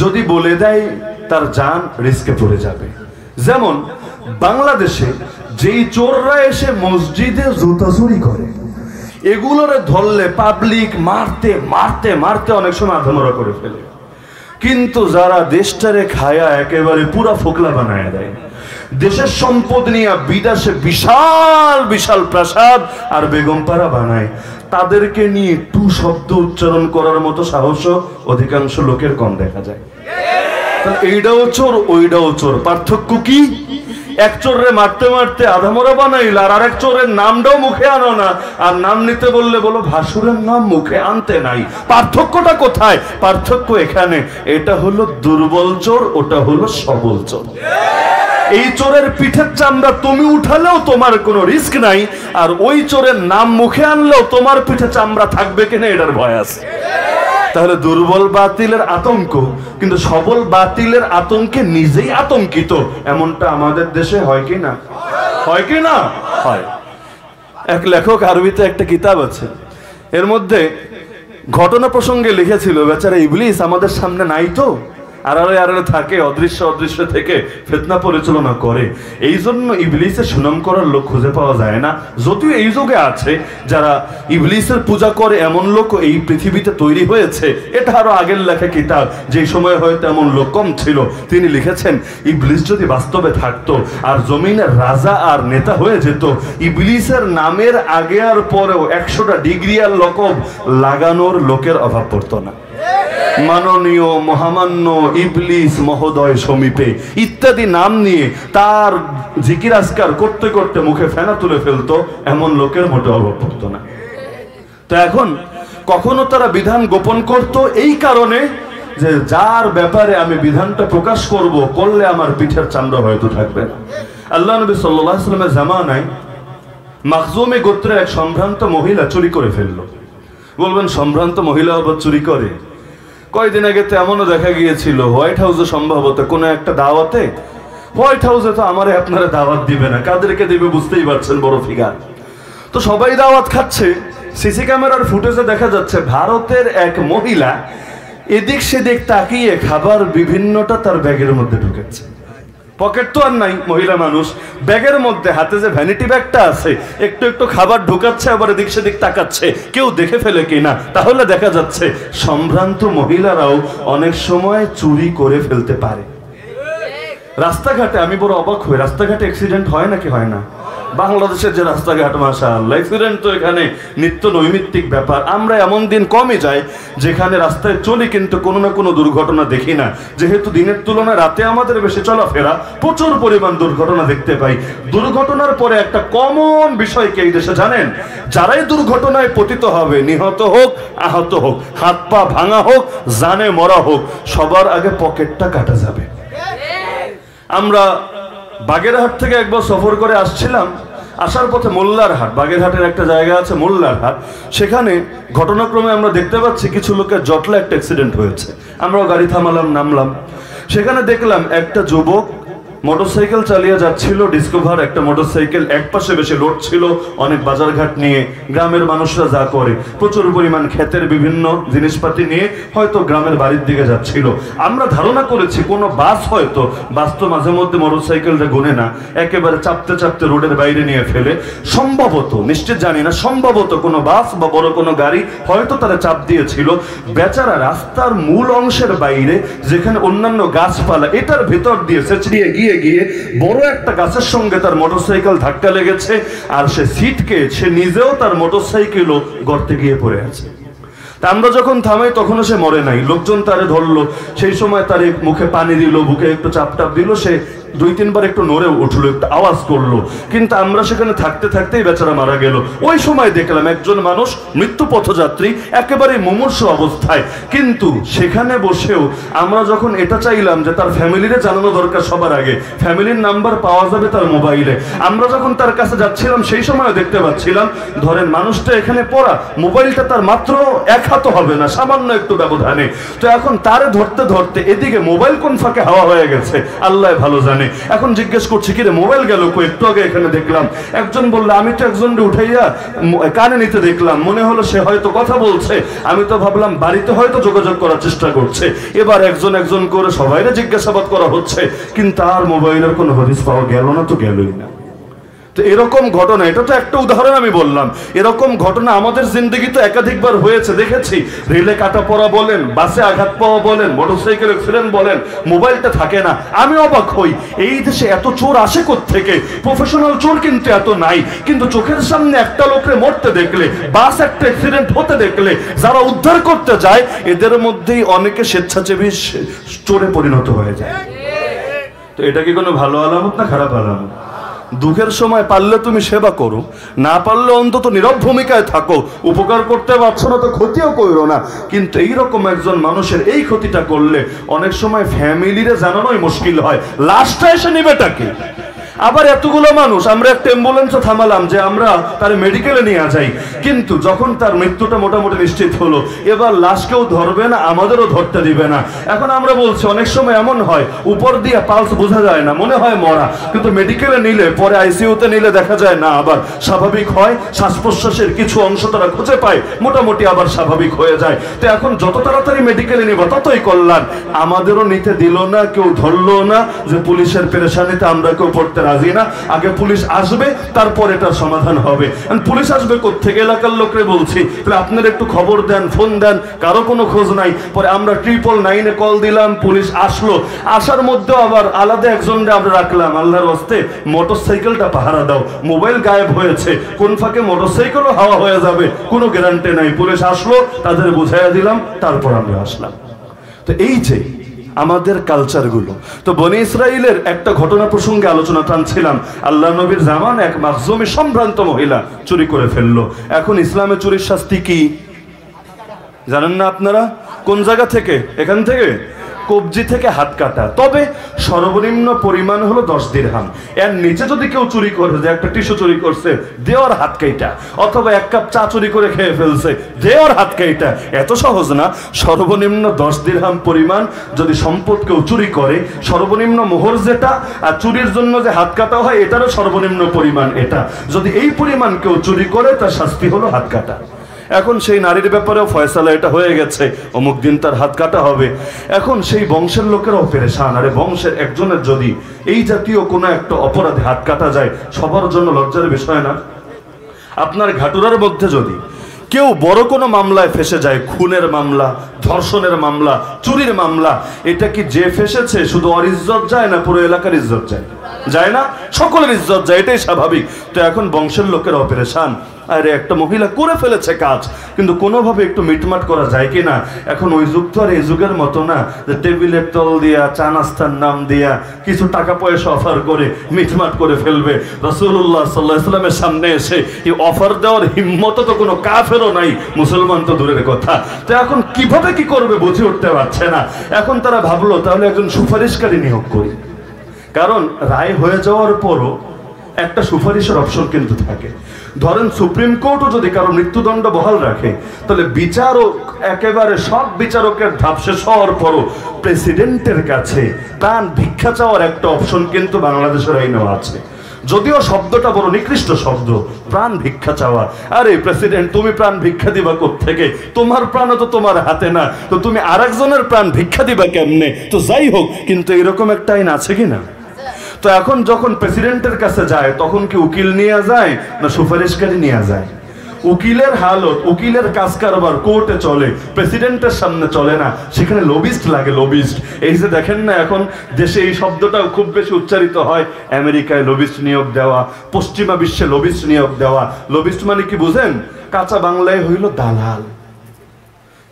যদি বলে দেয় তার জান রিস্কে পড়ে যাবে। যেমন বাংলাদেশে যেই চোররা এসে মসজিদে জুতা চুরি করে, এগুলোরে ধরলে পাবলিক মারতে মারতে মারতে অনেক সময় আধামরা করে ফেলে, কিন্তু যারা দেশটারে খায়া একেবারে পুরা ফোকলা বানায় দেয়, দেশের সম্পদ নিয়ে বিদেশে বিশাল বিশাল প্রাসাদ আর বেগমপাড়া বানায়, তাদেরকে নিয়ে টু শব্দ উচ্চারণ করার মতো সাহসও অধিকাংশ লোকের কম দেখা যায়। এইটাও চোর ওইটাও চোর, পার্থক্য কি? এক চোররে মারতে মারতে আধামরা বানাইল, আর আরেক চোরের নামটাও মুখে আনো না, আর নাম নিতে বললে বলো ভাসুরের নাম মুখে আনতে নাই। পার্থক্যটা কোথায়? পার্থক্য এখানে, এটা হলো দুর্বল চোর, ওটা হলো সবল চোর। এই চোরের পিঠের চামড়া তুমি উঠালেও তোমার কোনো রিস্ক নাই, আর ওই চোরের নাম মুখে আনলেও তোমার পিঠে চামড়া থাকবে কিনা এটার ভয় আছে। তাহলে দুর্বল বাতিলের আতঙ্ক, কিন্তু সবল বাতিলের আতঙ্কে নিজেই আতঙ্কিত, এমনটা আমাদের দেশে হয় কি না? হয় কি না? হয়। এক লেখক আরবিতে একটা কিতাব আছে, এর মধ্যে ঘটনা প্রসঙ্গে লিখেছিল, বেচারা ইবলিস আমাদের সামনে নাই তো, আড়ালে আড়ালে থাকে, অদৃশ্য অদৃশ্য থেকে ফিতনা পরিচালনা করে। এই জন্য ইবলিসের সুনাম করার লোক খুঁজে পাওয়া যায় না। যদিও এই যুগে আছে যারা ইবলিসের পূজা করে, এমন লোক এই পৃথিবীতে তৈরি হয়েছে। এটা আরো আগের লেখা কিতাব, যে সময় হয়তো এমন লোক কম ছিল। তিনি লিখেছেন, ইবলিস যদি বাস্তবে থাকতো আর জমিনের রাজা আর নেতা হয়ে যেত, ইবলিসের নামের আগে আর পরেও 100টা ডিগ্রি আর লকব লাগানোর লোকের অভাব পড়তো না। মাননীয়, মহামান্য, ইবলিস মহোদয় সমীপে ইত্যাদি নাম নিয়ে তার জিকির আজকার করতে করতে মুখে ফেনা তুলে ফেলতো, এমন লোকের মোটে অভাব পড়তো না। তো এখন কখনো তারা বিধান গোপন করত এই কারণে যে যার ব্যাপারে আমি বিধানটা প্রকাশ করব, করলে আমার পিঠের চামড়া হয়তো থাকবে না। আল্লাহ নবী সাল্লাল্লাহু আলাইহি ওয়াসাল্লামের জামানায় মাখজুমী গোত্রের এক সম্ভ্রান্ত মহিলা চুরি করে ফেললো। বলবেন সম্ভ্রান্ত মহিলা আবার চুরি করে? কয়েকদিন আগে তো এমনও দেখা গিয়েছিল হোয়াইট হাউসে সম্ভবত কোনো একটা দাওয়াতে, হোয়াইট হাউসে তো আমারে আপনারা দাওয়াত দিবে না, কাদেরকে দিবে বুঝতেই পারছেন, বড় ফিগার। তো সবাই দাওয়াত খাচ্ছে, সিসি ক্যামেরার ফুটেজে দেখা যাচ্ছে ভারতের এক মহিলা এদিক সেদিক তাকিয়ে খাবার বিভিন্নটা তার ব্যাগের মধ্যে ঢুকেছে। পকেট তো আর নাই, মহিলা মানুষ, ব্যাগের মধ্যে হাতে যে ভ্যানিটি ব্যাগটা আছে একটু একটু খাবার ঢুকাচ্ছে, আবার এদিক সেদিক তাকাচ্ছে, কেউ দেখে ফেলে কিনা। তাহলে দেখা যাচ্ছে সম্ভ্রান্ত মহিলারাও অনেক সময় চুরি করে ফেলতে পারে। রাস্তাঘাটে আমি বড় অবাক হই, রাস্তাঘাটে অ্যাক্সিডেন্ট হয় নাকি হয় না? বাংলাদেশের যে রাস্তাঘাট মাশাআল্লাহ, অ্যাক্সিডেন্ট তো এখানে নিত্য নৈমিত্তিক ব্যাপার। আমরা এমন দিন কমই যায় যেখানে রাস্তায় চলি কিন্তু কোনো না কোনো দুর্ঘটনা দেখি না, যেহেতু দিনের তুলনায় রাতে আমাদের বেশি চলাফেরা, প্রচুর পরিমাণ দুর্ঘটনা দেখতে পাই। দুর্ঘটনার পরে একটা কমন বিষয় কি এই দেশে জানেন? যারাই দুর্ঘটনায় পতিত হবে, নিহত হোক আহত হোক, হাত পা ভাঙা হোক জানে মরা হোক, সবার আগে পকেটটা কাটা যাবে। আমরা বাগেরহাট থেকে একবার সফর করে আসছিলাম, আসার পথে মোল্লার হাট, বাগেরহাটের একটা জায়গা আছে মোল্লার হাট, সেখানে ঘটনাক্রমে আমরা দেখতে পাচ্ছি কিছু লোকের জটলা একটা অ্যাক্সিডেন্ট হয়েছে। আমরাও গাড়ি থামালাম, নামলাম, সেখানে দেখলাম একটা যুবক মোটরসাইকেল চালিয়ে যাচ্ছিল, ডিসকভার একটা মোটরসাইকেল, এক পাশে বেশি লোড ছিল অনেক বাজারঘাট নিয়ে, গ্রামের মানুষরা যা করে প্রচুর পরিমাণ ক্ষেতের বিভিন্ন জিনিসপাতি নিয়ে হয়তো গ্রামের বাড়ির দিকে যাচ্ছিল। আমরা ধারণা করেছি কোনো বাস, হয়তো বাস তো মাঝে মধ্যে মোটরসাইকেলটা গুনে না, একেবারে চাপতে চাপতে রোডের বাইরে নিয়ে ফেলে, সম্ভবত, নিশ্চিত জানি না, সম্ভবত কোনো বাস বা বড় কোনো গাড়ি হয়তো তারা চাপ দিয়েছিল। বেচারা রাস্তার মূল অংশের বাইরে যেখানে অন্যান্য গাছপালা, এটার ভেতর দিয়ে সেচড়িয়ে গিয়ে বড় একটা গাছের সঙ্গে তার মোটরসাইকেল ধাক্কা লেগেছে, আর সে সিটকে, সে নিজেও তার মোটরসাইকেলও গর্তে গিয়ে পড়ে আছে। তা আমরা যখন থামাই তখনও সে মরে নাই, লোকজন তারে ধরলো, সেই সময় তার মুখে পানি দিল, বুকে একটু চাপ টাপ দিল, সে দুই তিনবার একটু নড়ে উঠলো, একটু আওয়াজ করলো, কিন্তু আমরা সেখানে থাকতে থাকতেই বেচারা মারা গেল। ওই সময় দেখলাম একজন মানুষ মৃত্যু পথযাত্রী, একেবারে মুমূর্ষ অবস্থায়, কিন্তু সেখানে বসেও আমরা যখন এটা চাইলাম যে তার ফ্যামিলিরে জানানো দরকার সবার আগে, ফ্যামিলির নাম্বার পাওয়া যাবে তার মোবাইলে, আমরা যখন তার কাছে যাচ্ছিলাম সেই সময় দেখতে পাচ্ছিলাম, ধরেন মানুষটা এখানে পড়া, মোবাইলটা তার মাত্র এক হাতও হবে না, সামান্য একটু ব্যবধানে। তো এখন তারে ধরতে ধরতে এদিকে মোবাইল কোন ফাঁকে হাওয়া হয়ে গেছে আল্লাহ ভালো জানে। এখন জিজ্ঞেস করছি কি রে মোবাইল গেল কই? একটু আগে এখানে দেখলাম। একজন বললো আমি তো একজনকে উঠাইয়া কানে নিতে দেখলাম, মনে হলো সে হয়তো কথা বলছে, আমি তো ভাবলাম বাড়িতে হয়তো যোগাযোগ করার চেষ্টা করছে। এবার একজন একজন করে সবাইরে জিজ্ঞাসাবাদ করা হচ্ছে, কিন্তু আর মোবাইলের কোনো হদিস পাওয়া গেল না, তো গেলই না। তো এরকম ঘটনা, এটা তো একটা উদাহরণ আমি বললাম, এরকম ঘটনা আমাদের জিন্দগিতে একাধিকবার হয়েছে, দেখেছি। রেলে কাটা পড়া বলেন, বাসে আঘাত পাওয়া বলেন, মোটরসাইকেল অ্যাক্সিডেন্ট বলেন, মোবাইলটা থাকে না। আমি অবাক হই, এই দেশে এত চোর আসে কোত্থেকে? প্রফেশনাল চোর কিন্তু এত নাই, কিন্তু চোখের সামনে একটা লোকরে মরতে দেখলে, বাস একটা অ্যাক্সিডেন্ট হতে দেখলে, যারা উদ্ধার করতে যায় এদের মধ্যেই অনেকে স্বেচ্ছাসেবী চোরে পরিণত হয়ে যায়। তো এটা কি কোনো ভালো আলামত না খারাপ আলামত? দুঃখের সময় পারলে তুমি সেবা করো, না পারলে অন্তত নীরব ভূমিকায় থাকো। উপকার করতে পারছো না তো ক্ষতিও করো না, কিন্তু এইরকম একজন মানুষের এই ক্ষতিটা করলে অনেক সময় ফ্যামিলিরে জানানোই মুশকিল হয়, লাশটা এসে নিবেটাকে। আবার এতগুলো মানুষ, আমরা একটা অ্যাম্বুলেন্সে থামালাম যে আমরা তার মেডিকেলে নিয়ে যাই, কিন্তু যখন তার মৃত্যুটা মোটামুটি নিশ্চিত হলো, এবার লাশ কেউ ধরবে না, আমাদেরও ধরতে দিবে না। এখন আমরা বলছি অনেক সময় এমন হয় উপর দিয়ে পালস বোঝা যায় না, মনে হয় মরা, কিন্তু মেডিকেলে নিলে পরে আইসিইউতে নিলে দেখা যায় না, আবার স্বাভাবিক হয়, শ্বাস প্রশ্বাসের কিছু অংশ তারা খুঁজে পায়, মোটামুটি আবার স্বাভাবিক হয়ে যায়। তো এখন যত তাড়াতাড়ি মেডিকেলে নিব ততই কল্যাণ। আমাদেরও নিতে দিল না, কেউ ধরলো না, যে পুলিশের পেরেশানিতে আমরা কেউ পড়তে রাজি না, আগে পুলিশ আসবে তারপর এটার সমাধান হবে। পুলিশ আসবে কোত্থেকে? এলাকার লোকরে বলছি তাহলে আপনারা একটু খবর দেন, ফোন দেন, কারো কোনো খোঁজ নাই। পরে আমরা 999-এ কল দিলাম, পুলিশ আসলো, আসার মধ্যেও আবার আলাদা একজনকে আমরা রাখলাম, আল্লাহর হস্তে মোটরসাইকেলটা পাহারা দাও, মোবাইল গায়েব হয়েছে, কোন ফাঁকে মোটরসাইকেলও হাওয়া হয়ে যাবে কোনো গ্যারান্টি নাই। পুলিশ আসলো, তাদের বুঝাইয়া দিলাম, তারপর আমরা আসলাম। তো এই যে আমাদের কালচারগুলো। তো বনি ইসরাইলের একটা ঘটনা প্রসঙ্গে আলোচনা টানছিলাম। আল্লাহ নবীর জামান এক মাখজুমী সম্ভ্রান্ত মহিলা চুরি করে ফেললো। এখন ইসলামে চুরির শাস্তি কি জানেন না আপনারা? কোন জায়গা থেকে? এখান থেকে কবজি থেকে হাত কাটা, তবে সর্বনিম্ন পরিমাণ হলো 10 দিরহাম। এর নিচে যদি কেউ চুরি করে, যে একটা টিস্যু চুরি করছে, দেওয়ার হাত কাইটা, অথবা 1 কাপ চা চুরি করে খেয়ে ফেলছে, দেওয়ার হাত কাইটা, এত সহজ না। সর্বনিম্ন 10 দিরহাম পরিমাণ যদি সম্পদ কেউ চুরি করে, সর্বনিম্ন মোহর যেটা, আর চুরির জন্য যে হাত কাটা হয় এটারও সর্বনিম্ন পরিমাণ এটা। যদি এই পরিমাণ কেউ চুরি করে, তার শাস্তি হলো হাত কাটা। এখন সেই নারীর ব্যাপারেও ফয়সালা এটা হয়ে গেছে, অমুক দিন তার হাত কাটা হবে। এখন সেই বংশের লোকেরাও পেরেশান। আরে বংশের একজনের যদি এই জাতীয় কোনো একটা অপরাধে হাত কাটা যায়, সবার জন্য লজ্জার বিষয় না? আপনার ঘাটুরার মধ্যে যদি কেউ বড় কোনো মামলায় ফেসে যায়, খুনের মামলা, ধর্ষণের মামলা, চুরির মামলা, এটা কি যে ফেসেছে শুধু ওর ইজ্জত যায় না পুরো এলাকার ইজ্জত যায়? যায় না? সকলের ইজ্জত যায়, এটাই স্বাভাবিক। তো এখন বংশের লোকের অপারেশন, আরে একটা মহিলা করে ফেলেছে কাজ, কিন্তু কোনোভাবে একটু মিটমাট করা যায় কি না? এখন ওই যুগ তো আর এই যুগের মতো না যে টেবিলের তল দিয়া, চা নাস্তার নাম দিয়া, কিছু টাকা পয়সা অফার করে মিটমাট করে ফেলবে। রাসূলুল্লাহ সাল্লাল্লাহু আলাইহি ওয়াসাল্লামের সামনে এসে এই অফার দেওয়ার হিম্মত তো কোনো কাফেরও নাই, মুসলমান তো দূরের কথা। তো এখন কিভাবে কি করবে বুঝে উঠতে পারছে না। এখন তারা ভাবলো তাহলে একজন সুপারিশকারী নিয়োগ করি, কারণ রায় হয়ে যাওয়ার পরও একটা সুপারিশের অপশন কিন্তু থাকে। ধরেন সুপ্রিম কোর্টও যদি কারো মৃত্যুদণ্ড বহাল রাখে, তাহলে বিচারক একেবারে সব বিচারকের ধাপ শেষ হওয়ার পরও প্রেসিডেন্টের কাছে প্রাণ ভিক্ষা চাওয়ার একটা অপশন কিন্তু বাংলাদেশের আইনেও আছে। যদিও শব্দটা বড় নিকৃষ্ট শব্দ, প্রাণ ভিক্ষা চাওয়া। আরে প্রেসিডেন্ট, তুমি প্রাণ ভিক্ষা দিবা কোত্থেকে? তোমার প্রাণও তো তোমার হাতে না, তো তুমি আরেকজনের প্রাণ ভিক্ষা দিবা কেমনে? তো যাই হোক, কিন্তু এরকম একটা আইন আছে কিনা? তো এখন যখন প্রেসিডেন্টের কাছে যায়, তখন কি উকিল নিয়ে যায় না সুপারিশকারী নিয়ে যায়? উকিলের হালত, উকিলের কাজ কারবার কোর্টে চলে, প্রেসিডেন্টের সামনে চলে না, সেখানে লবিস্ট লাগে। লবিস্ট, এই যে দেখেন না এখন দেশে এই শব্দটাও খুব বেশি উচ্চারিত হয়, আমেরিকায় লবিস্ট নিয়োগ দেওয়া, পশ্চিমা বিশ্বে লবিস্ট নিয়োগ দেওয়া। লবিস্ট মানে কি বুঝেন? কাঁচা বাংলায় হইল দালাল।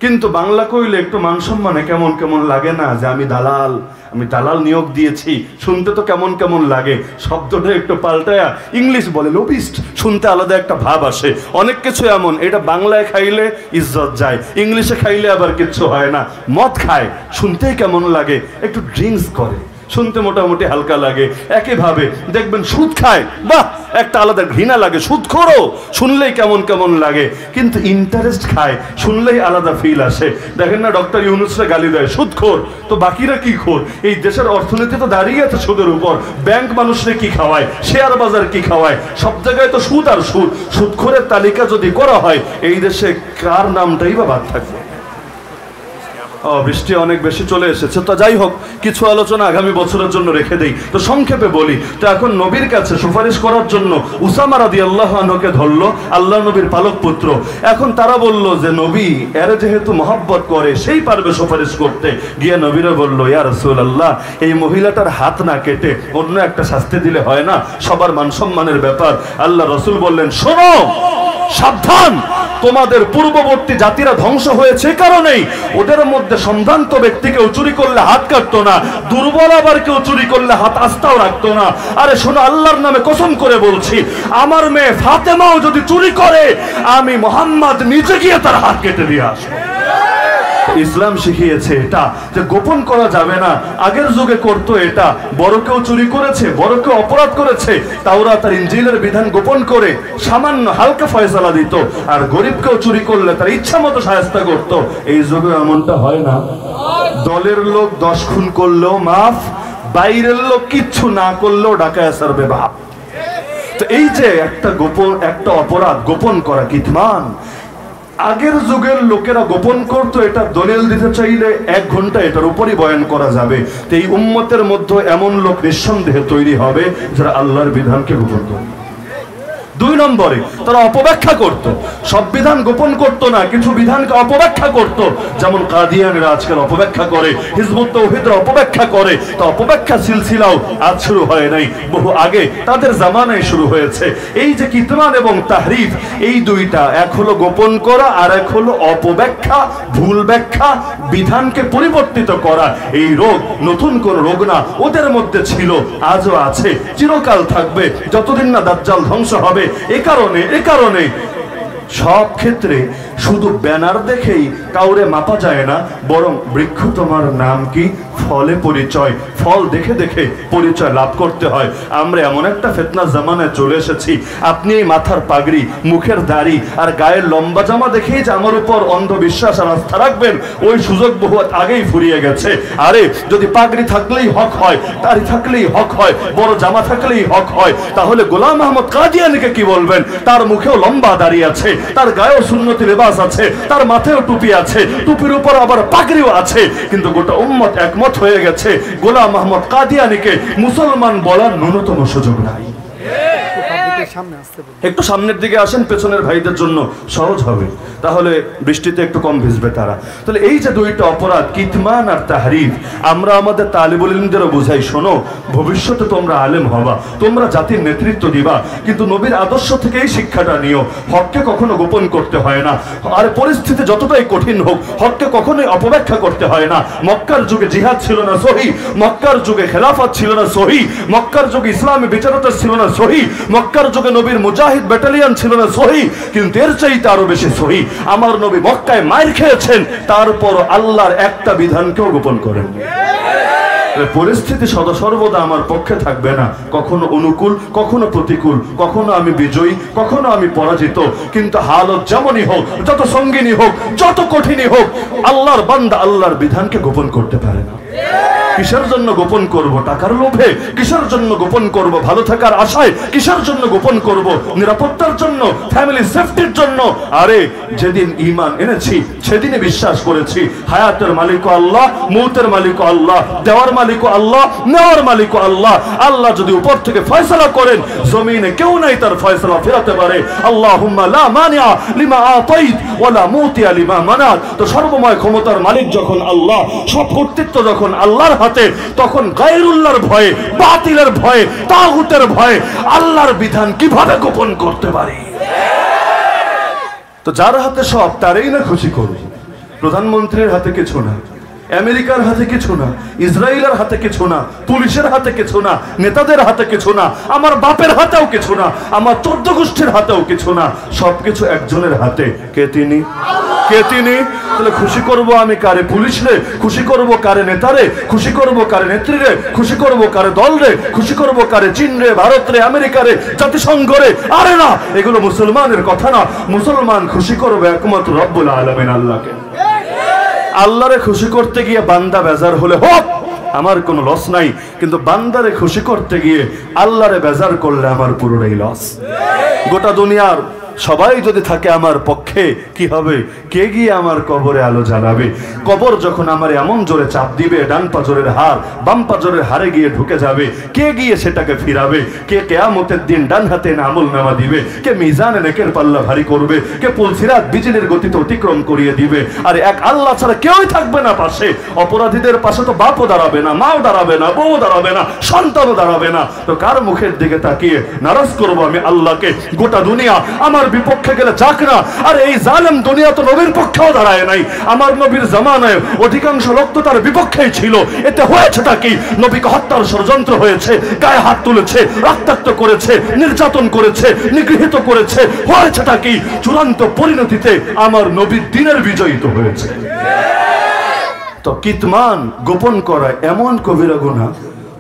কিন্তু বাংলা কইলে একটু মান সম্মানে কেমন কেমন লাগে না, যে আমি দালাল, আমি দালাল নিয়োগ দিয়েছি, শুনতে তো কেমন কেমন লাগে। শব্দটা একটু পাল্টায়া ইংলিশ বলে লবিস্ট, শুনতে আলাদা একটা ভাব আসে। অনেক কিছু এমন, এটা বাংলায় খাইলে ইজ্জত যায়, ইংলিশে খাইলে আবার কিচ্ছু হয় না। মদ খায়, শুনতেই কেমন লাগে, একটু ড্রিঙ্কস করে, শুনতে মোটামুটি হালকা লাগে। একইভাবে দেখবেন সুদ খায়, বাহ, একটা আলাদা ঘৃণা লাগে। সুদখোরও শুনলেই কেমন কেমন লাগে, কিন্তু ইন্টারেস্ট খায়, শুনলেই আলাদা ফিল আসে। দেখেন না ডক্টর ইউনূসরা গালি দেয় সুদখোর, তো বাকিরা কি খোর? এই দেশের অর্থনীতি তো দাঁড়িয়ে আছে সুদের উপর। ব্যাংক মানুষরে কি খাওয়ায়, শেয়ার বাজার কি খাওয়ায়, সব জায়গায় তো সুদ আর সুদ। সুদখোরের তালিকা যদি করা হয়, এই দেশে কার নামটাই বা বাদ থাকবে? বৃষ্টি অনেক বেশি চলে এসেছে, তো যাই হোক, কিছু আলোচনা আগামী বছরের জন্য রেখে দেই। তো সংক্ষেপে বলি, তো এখন নবীর কাছে সুপারিশ করার জন্য উসামা রাদিয়াল্লাহু আনহুকে ধরলো, আল্লাহ নবীর পালক পুত্র। এখন তারা বলল যে নবী এর যেহেতু মহব্বত করে, সেই পারবে সুপারিশ করতে। গিয়ে নবীরা বলল, ইয়া রাসূলুল্লাহ, এই মহিলাটার হাত না কেটে অন্য একটা শাস্তি দিলে হয় না? সবার মান সম্মানের ব্যাপার। আল্লাহ রাসূল বললেন, শোনো, সাবধান, তোমাদের পূর্ববর্তী জাতিরা ধ্বংস হয়েছে কারণেই ওদের মধ্যে সম্ভ্রান্ত ব্যক্তি কেউ চুরি করলে হাত কাটতো না, দুর্বল আবার কেউ চুরি করলে হাত আস্তাও রাখতো না। আরে শোনো, আল্লাহর নামে কসম করে বলছি, আমার মেয়ে ফাতেমাও যদি চুরি করে, আমি মুহাম্মদ নিজে গিয়ে তার হাত কেটে দিয়ে আসবো। ইসলাম শিখিয়েছে এটা যে গোপন করা যাবে না। আগের যুগে করতো এটা, বড় কেউ চুরি করেছে, বড় কেউ অপরাধ করেছে, তাওরাত আর ইনজিলের বিধান গোপন করে সামান্য হালকা ফয়সালা দিত, আর গরিব কেউ চুরি করলে তার ইচ্ছা মতো শায়েস্তা করতো। এই যুগে এমনটা হয় না। দলের লোক 10 খুন করলেও মাফ, বাইরের লোক কিচ্ছু না করলেও ঢাকায় সারবে বাপ। তো এই যে একটা গোপন, একটা অপরাধ গোপন করা, কিতমান, আগের যুগের লোকেরা গোপন করতো। এটা দলিল দিতে চাইলে 1 ঘন্টা এটার উপরই বয়ান করা যাবে। তো এই উম্মতের মধ্যে এমন লোক নিঃসন্দেহে তৈরি হবে যারা আল্লাহর বিধানকে গোপন করে। 2 নম্বরে তারা অপব্যাখ্যা করত, সব বিধান গোপন করত না, কিছু বিধানকে অপব্যাখ্যা করত। যেমন কাদিয়ানরা আজকাল অপব্যাখ্যা করে, হিজবুত তাওহীদরা অপব্যাখ্যা করে। তো অপব্যাখ্যা সিলসিলাও আজ শুরু হয় নাই, বহু আগে তাদের জামানায় শুরু হয়েছে। এই যে কিতমান এবং তাহরিফ, এই দুইটা, এক হলো গোপন করা, আর এক হলো অপব্যাখ্যা, ভুল ব্যাখ্যা, বিধানকে পরিবর্তিত করা। এই রোগ নতুন কোন রোগ না, ওদের মধ্যে ছিল, আজও আছে, চিরকাল থাকবে, যতদিন না দাজ্জাল ধ্বংস হবে। এ কারণে সব ক্ষেত্রে শুধু ব্যানার দেখেই কাউরে মাপা যায় না, বরং বৃক্ষ তোমার নাম কি, ফলে পরিচয়, ফল দেখে দেখে পরিচয় লাভ করতে হয়। আমরা এমন একটা ফিতনা জামানায় চলে এসেছি, আপনি এই মাথার পাগড়ি, মুখের দাড়ি আর গায়ের লম্বা জামা দেখেই যে আমার উপর অন্ধবিশ্বাস আর আস্থা রাখবেন, ওই সুযোগ বহু আগেই ফুরিয়ে গেছে। আরে যদি পাগড়ি থাকলেই হক হয়, দাড়ি থাকলেই হক হয়, বড় জামা থাকলেই হক হয়, তাহলে গোলাম আহমদ কাদিয়ানীকে কি বলবেন? তার মুখেও লম্বা দাড়ি আছে, তার গায়েও সুন্নতি লেবাস আছে, তার মাথায়ও টুপি আছে, টুপির উপর আবার পাগড়িও আছে, কিন্তু গোটা উম্মত একমত হয়ে গেছে গোলাম আহমদ কাদিয়ানীকে মুসলমান বলার ন্যূনতম সুযোগ নাই। একটু সামনের দিকে আসেন, পেছনের ভাইদের জন্য সহজ হবে, তাহলে বৃষ্টিতে একটু কম ভিজবে তারা। তাহলে এই যে দুইটা অপরাধ, কিতমান আর তাহরিফ, আমরা আমাদের তালিবুল ইলমদেরও বুঝাই, শোনো ভবিষ্যতে তোমরা আলেম হবা, তোমরা জাতির নেতৃত্ব দিবা, কিন্তু নবীর আদর্শ থেকে এই শিক্ষাটা নিও, হককে কখনো গোপন করতে হয় না, আর পরিস্থিতি যতটাই কঠিন হোক হককে কখনোই অপব্যাখ্যা করতে হয় না। মক্কার যুগে জিহাদ ছিল না সহি, মক্কার যুগে খেলাফত ছিল না সহি, মক্কার যুগে ইসলামী বিচারতা ছিল না সহি, মক্কার যুগে নবীর মুজাহিদ ব্যাটালিয়ন ছিল না সহি, কিন্তু এর চাইতে আরো বেশি সহি, আমার নবী মক্কায় মাইর খেয়েছেন, তারপর আল্লাহর একটা বিধানকেও গোপন করেন। পরিস্থিতি সর্বদা আমার পক্ষে থাকবে না, কখনো অনুকূল, কখনো প্রতিকূল, কখনো আমি বিজয়ী, কখনো আমি পরাজিত, কিন্তু হালত যেমনই হোক, যত সঙ্গিনী হোক, যত কঠিনই হোক, আল্লাহর বান্দা আল্লাহর বিধানকে গোপন করতে পারে না। কিসের জন্য গোপন করব? টাকার লোভে? কিসের জন্য গোপন করব? ভালো থাকার আশায়? কিসের জন্য গোপন করব? নিরাপত্তার জন্য, ফ্যামিলি সেফটির জন্য? আরে যেদিন ঈমান এনেছি সেদিনে বিশ্বাস করেছি হায়াতের মালিক আল্লাহ, মৌতের মালিক আল্লাহ, দেওয়ার মালিক আল্লাহ, নেওয়ার মালিক আল্লাহ। আল্লাহ যদি উপর থেকে ফয়সালা করেন, জমিনে কেউ নাই তার ফয়সালা ফেরাতে পারে। আল্লাহুম্মা লা মানিআ লিমা আতাইত ওয়া লা মুতিয়া লিমা মানাত। তো সর্বময় ক্ষমতার মালিক যখন আল্লাহ, সব কর্তৃত্ব যখন আল্লাহর হাতে, তখন গায়রুল্লাহর ভয়ে, বাতিলের ভয়ে, তাগুতের ভয়ে আল্লাহর বিধান কিভাবে গোপন করতে পারি? তো যার হাতে সব, তারই না খুশি করুন। প্রধানমন্ত্রীর হাতে কিছু না, আমেরিকার হাতে কিছু না, ইসরায়েলের হাতে কিছু না, পুলিশের হাতে কিছু না, নেতাদের হাতে কিছু না, আমার বাপের হাতেও কিছু না, আমার 14 গোষ্ঠীর হাতেও কিছু না, সবকিছু একজনের হাতে। কে তিনি? কে তিনি? তাহলে খুশি করব আমি কারে? পুলিশরে? খুশি করব কারে? নেতারে? খুশি করব কারে? নেত্রীরে? খুশি করব কারে? দলরে? খুশি করব কারে? চীন রে, ভারত রে, আমেরিকারে, জাতিসংঘ রে? আরে না, এগুলো মুসলমানের কথা না। মুসলমান খুশি করবে একমাত্র রব্বুল আলামিন আল্লাহকে। আল্লাহরে খুশি করতে গিয়ে বান্দা বেজার হলে হোক, আমার কোনো লস নাই, কিন্তু বান্দারে খুশি করতে গিয়ে আল্লাহরে বেজার করলে আমার পুরোটাই লস। গোটা দুনিয়ার সবাই যদি থাকে আমার পক্ষে, কি হবে? কে গিয়ে আমার কবরে আলো জ্বালাবে? কবর যখন আমার এমন জোরে চাপ দিবে, ডান পাজরের হাড় বাম পাজরের হাড়ে গিয়ে ঢুকে যাবে, কে গিয়ে সেটাকে ফিরাবে? কে কিয়ামতের দিন ডান হাতে আমলনামা দিবে? কে মিজানে নেকের পাল্লা ভারী করবে? কে পুলসিরাত বিজলির গতিতে অতিক্রম করিয়ে দিবে? আর এক আল্লাহ ছাড়া কেউই থাকবে না পাশে। অপরাধীদের পাশে তো বাপও দাঁড়াবে না, মাও দাঁড়াবে না, বউ দাঁড়াবে না, সন্তানও দাঁড়াবে না। তো কার মুখের দিকে তাকিয়ে নারাজ করবো আমি আল্লাহকে? গোটা দুনিয়া আমার বিপক্ষে গেলে যাক না, আর এই জালেম দুনিয়া তো নবীর পক্ষেও দাঁড়ায় নাই। আমার নবীর জামানায় অধিকাংশ লোক তো তার বিপক্ষেই ছিল। এতে হয়েছেটা কি? নবীকে হত্যার ষড়যন্ত্র হয়েছে, গায়ে হাত তুলেছে, রক্তাক্ত করেছে, নির্যাতন করেছে, নিগৃহীত করেছে। হয়েছেটা কি? চূড়ান্ত পরিণতিতে আমার নবীর দিনের বিজয়িত হয়েছে। তো কিতমান, গোপন করা এমন কবিরা গুনাহ।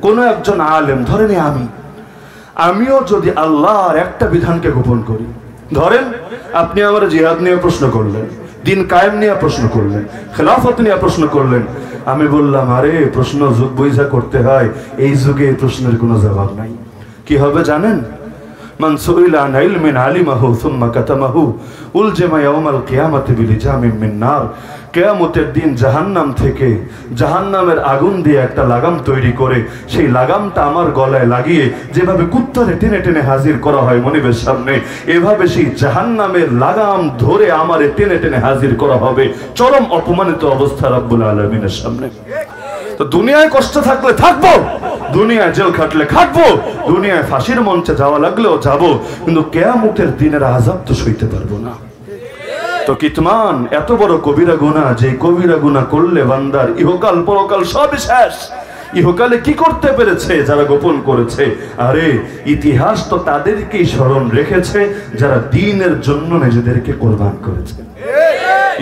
কোন একজন আলেম, ধরেন আমিও যদি আল্লাহর একটা বিধানকে গোপন করি, ধরেন আপনি আমার জিহাদ নিয়ে প্রশ্ন করলেন, দিন কায়েম নিয়ে প্রশ্ন করলেন, খেলাফত নিয়ে প্রশ্ন করলেন, আমি বললাম আরে প্রশ্ন যুগ বইজা করতে হয়, এই যুগে এই প্রশ্নের কোনো জবাব নাই। কি হবে জানেন? মান সুইলা আন ইলমিন আলিমাহু সুম্মা কাতামাহু উলজিমা ইয়াউমাল কিয়ামাতি বিলিজামিন মিন নার। কিয়ামতের দিন জাহান্নাম থেকে, জাহান্নামের আগুন দিয়ে একটা লাগাম তৈরি করে, সেই লাগামটা আমার গলায় লাগিয়ে যেভাবে কুত্তারে টেনে টেনে হাজির করা হয় মনিবের সামনে, এভাবে সেই জাহান্নামের লাগাম ধরে আমারে টেনে টেনে হাজির করা হবে চরম অপমানিত অবস্থা রব্বুল আলামিনের সামনে। তো দুনিয়ায় কষ্ট থাকলে থাকবো, দুনিয়ায় জেল খাটলে খাটবো, দুনিয়ায় ফাঁসির মঞ্চে যাওয়া লাগলেও যাবো, কিন্তু কিয়ামতের দিনের আযাব তো সইতে পারবো না। তো কিতমান এত বড় কবিরা গুনাহ, যে কবিরা গুনাহ করলে বান্দার ইহকাল পরকাল সবই শেষ। ইহকালে কি করতে পেরেছে যারা গোপন করেছে? আরে ইতিহাস তো তাদেরকেই স্মরণ রেখেছে যারা দ্বীনের জন্য নিজেদেরকে কোরবান করেছে।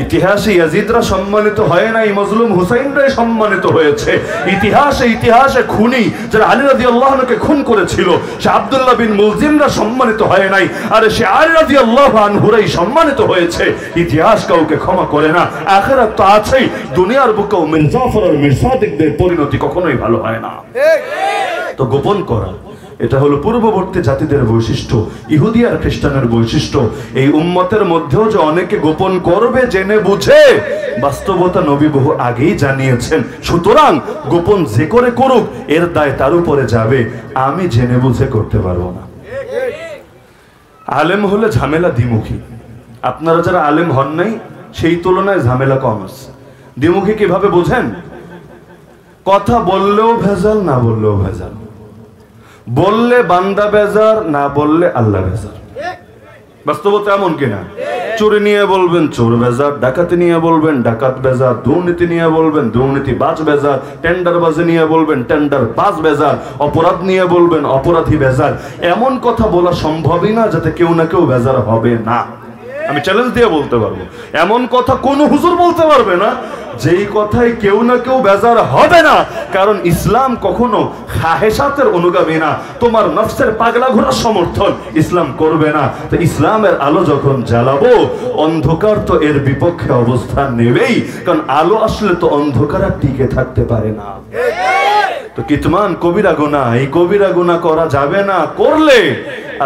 ইতিহাসে ইয়াজিদরা সম্মানিত হয় নাই, মজলুম হুসাইনরাই সম্মানিত হয়েছে। ইতিহাসে খুনি যারা আলী রাদিয়াল্লাহু আনহুকে খুন করেছিল, সে আব্দুল্লাহ বিন মুলজিমরা সম্মানিত হয় নাই, আরে সে আলী রাদিয়াল্লাহু আনহুরাই সম্মানিত হয়েছে। ইতিহাস কাউকে ক্ষমা করে না, আখিরাত তো আছেই। দুনিয়ার বুকেও মির জাফর আর মির সাদিকদের পরিণতি কখনোই ভালো হয় না। তো গোপন করা এটা হলো পূর্ববর্তী জাতিদের বৈশিষ্ট্য, ইহুদি আর খ্রিস্টানের বৈশিষ্ট্য। এই উম্মতের মধ্যেও যে অনেকে গোপন করবে জেনে বুঝে, বাস্তবতা নবী বহু আগেই জানিয়েছেন। সুতরাং গোপন যে করে করুক এর দায় তার উপরে যাবে, আমি জেনে বুঝে করতে পারবো না। আলেম হলে ঝামেলা দ্বিমুখী। আপনারা যারা আলেম হন নাই সেই তুলনায় ঝামেলা কম আছে। দ্বিমুখী কিভাবে বোঝেন? কথা বললেও ভেজাল, না বললেও ভেজাল। বললে বান্দা বেজার, না বললে আল্লাহ বেজার। বাস্তবতা এমন কিনা? চুরি নিয়ে বলবেন চোর বেজার, ডাকাতি নিয়ে বলবেন ডাকাত বেজার, দুর্নীতি নিয়ে বলবেন দুর্নীতি বাজ বেজার, টেন্ডারবাজি নিয়ে বলবেন টেন্ডার বাজ বেজার, অপরাধ নিয়ে বলবেন অপরাধী বেজার। এমন কথা বলা সম্ভবই না যাতে কেউ না কেউ বেজার হবে না। আমি চ্যালেঞ্জ দিয়ে বলতে পারবো, এমন কথা কোন হুজুর বলতে পারবে না যেই কথায় কেউ না কেউ বেজার হবে না। কারণ ইসলাম কখনো খাহেসাতের অনুগামী না, তোমার নফসের পাগলা ঘোরার সমর্থন ইসলাম করবে না। তো ইসলামের আলো যখন জ্বালাবো, অন্ধকার তো এর বিপক্ষে অবস্থান নেবেই, কারণ আলো আসলে তো অন্ধকার আর টিকে থাকতে পারে না। তো কিতমান কবিরা গুনাহ, এই কবিরা গুনাহ করা যাবে না, করলে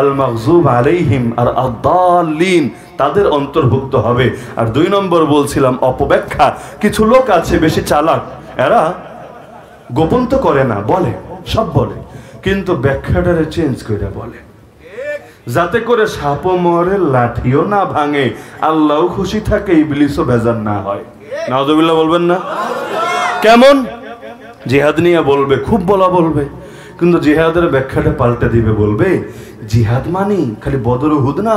আল মাগযুব আলাইহিম আর আদ-দাল্লিন তাদের অন্তর্ভুক্ত হবে। আর 2 নম্বর বলছিলাম অপব্যাখ্যা। কিছু লোক আছে বেশি চালাক, এরা গোপন তো করে না, বলে সব বলে, কিন্তু ব্যাখ্যাটারে চেঞ্জ করে বলে, যাতে করে সাপও মরে লাঠিও না ভাঙে, আল্লাহও খুশি থাকে, ইবলিসও বেজার না হয়। নাউযুবিল্লাহ বলবেন না? কেমন? জিহাদ নিয়ে বলবে, খুব বলা বলবে, কিন্তু জিহাদের ব্যাখ্যাটা পাল্টে দিবে, বলবে জিহাদ মানে খালি বদর উহুদ না,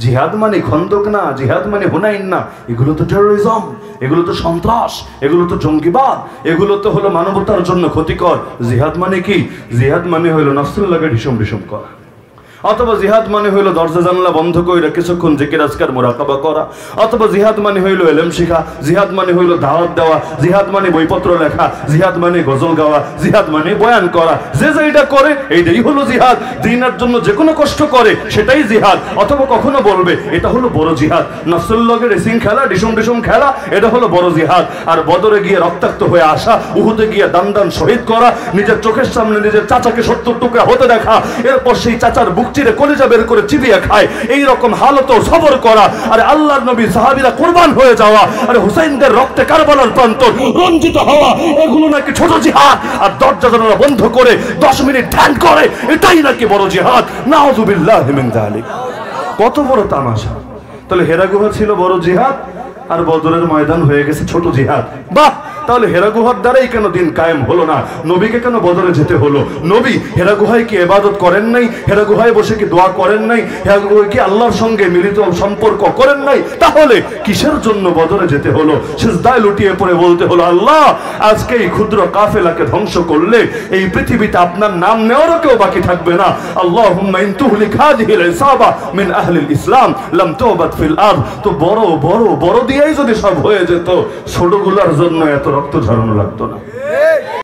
জিহাদ মানে খন্দক না, জিহাদ মানে হুনাইন না, এগুলো তো টেরোরিজম, এগুলো তো সন্ত্রাস, এগুলো তো জঙ্গিবাদ, এগুলো তো হলো মানবতার জন্য ক্ষতিকর। জিহাদ মানে কি? জিহাদ মানে হলো নফসের লাগে ঢিসুম ঢিসুম করা। অথবা জিহাদ মানে হইলো দরজা জানলা বন্ধ করে কিছুক্ষণ জিকির আজকার মুরাকাবা করা। অথবা জিহাদ মানে হইলো ইলম শিখা, জিহাদ মানে হইলো দাওয়াত দেওয়া, জিহাদ মানে বইপত্র লেখা, জিহাদ মানে গজল গাওয়া, জিহাদ মানে বয়ান করা। যে যেটা করে এইটাই হলো জিহাদ। দ্বীনের জন্য যে কোনো কষ্ট করে সেটাই জিহাদ। অথবা কখনো বলবে এটা হলো বড় জিহাদ, নফসের লগে রেসিং খেলা, ডিসুম ডিসুম খেলা, এটা হলো বড় জিহাদ। আর বদরে গিয়ে রক্তাক্ত হয়ে আসা, উহুদে গিয়ে দান দান শহীদ করা, নিজের চোখের সামনে নিজের চাচাকে 70 টুকরা হতে দেখা, এরপর সেই চাচার বুক চিরে কলিজা বের করে চিবিয়ে খায়, এই রকম হালত সবর করা। আরে আল্লাহর নবী সাহাবীরা কুরবান হয়ে যাওয়া, আরে হুসাইনদের রক্তে কারবালার প্রান্তর রঞ্জিত হওয়া, এগুলো নাকি ছোট জিহাদ। আর দরজা জানালা বন্ধ করে 10 মিনিট ধ্যান করে, এটাই নাকি বড় জিহাদ। নাউযুবিল্লাহি মিন যালিক। কত বড় তামাশা! তাহলে হেরা গুহা ছিল বড় জিহাদ, আর বদরের ময়দান হয়ে গেছে ছোট জিহাদ। বাহ! তাহলে হেরা গুহার দ্বারাই কেন দিন কায়েম হলো না? নবীকে কেন বদরে যেতে হলো? নবী হেরা গুহায় কি ইবাদত করেন নাই? হেরা গুহায় বসে কি দোয়া করেন নাই? হেরা গুহায় কি আল্লাহর সঙ্গে মিলিত সম্পর্ক করেন নাই? তাহলে কিসের জন্য বদরে যেতে হলো? সিজদায় লুটিয়ে পড়ে বলতে হলো, আল্লাহ আজকে এই ক্ষুদ্র কাফেলাকে ধ্বংস করলে এই পৃথিবীতে আপনার নাম নেওয়ারও কেউ বাকি থাকবে না। আল্লাহুম্মা ইন তুহলিক হাযিহিল ইসাবা মিন আহলিল ইসলাম লাম তুবাদ ফিল আরদ। তো বড় বড় বড় দিয়েই যদি সব হয়ে যেত, ছোটগুলোর জন্য এত রক্ত ঝরানো লাগতো না।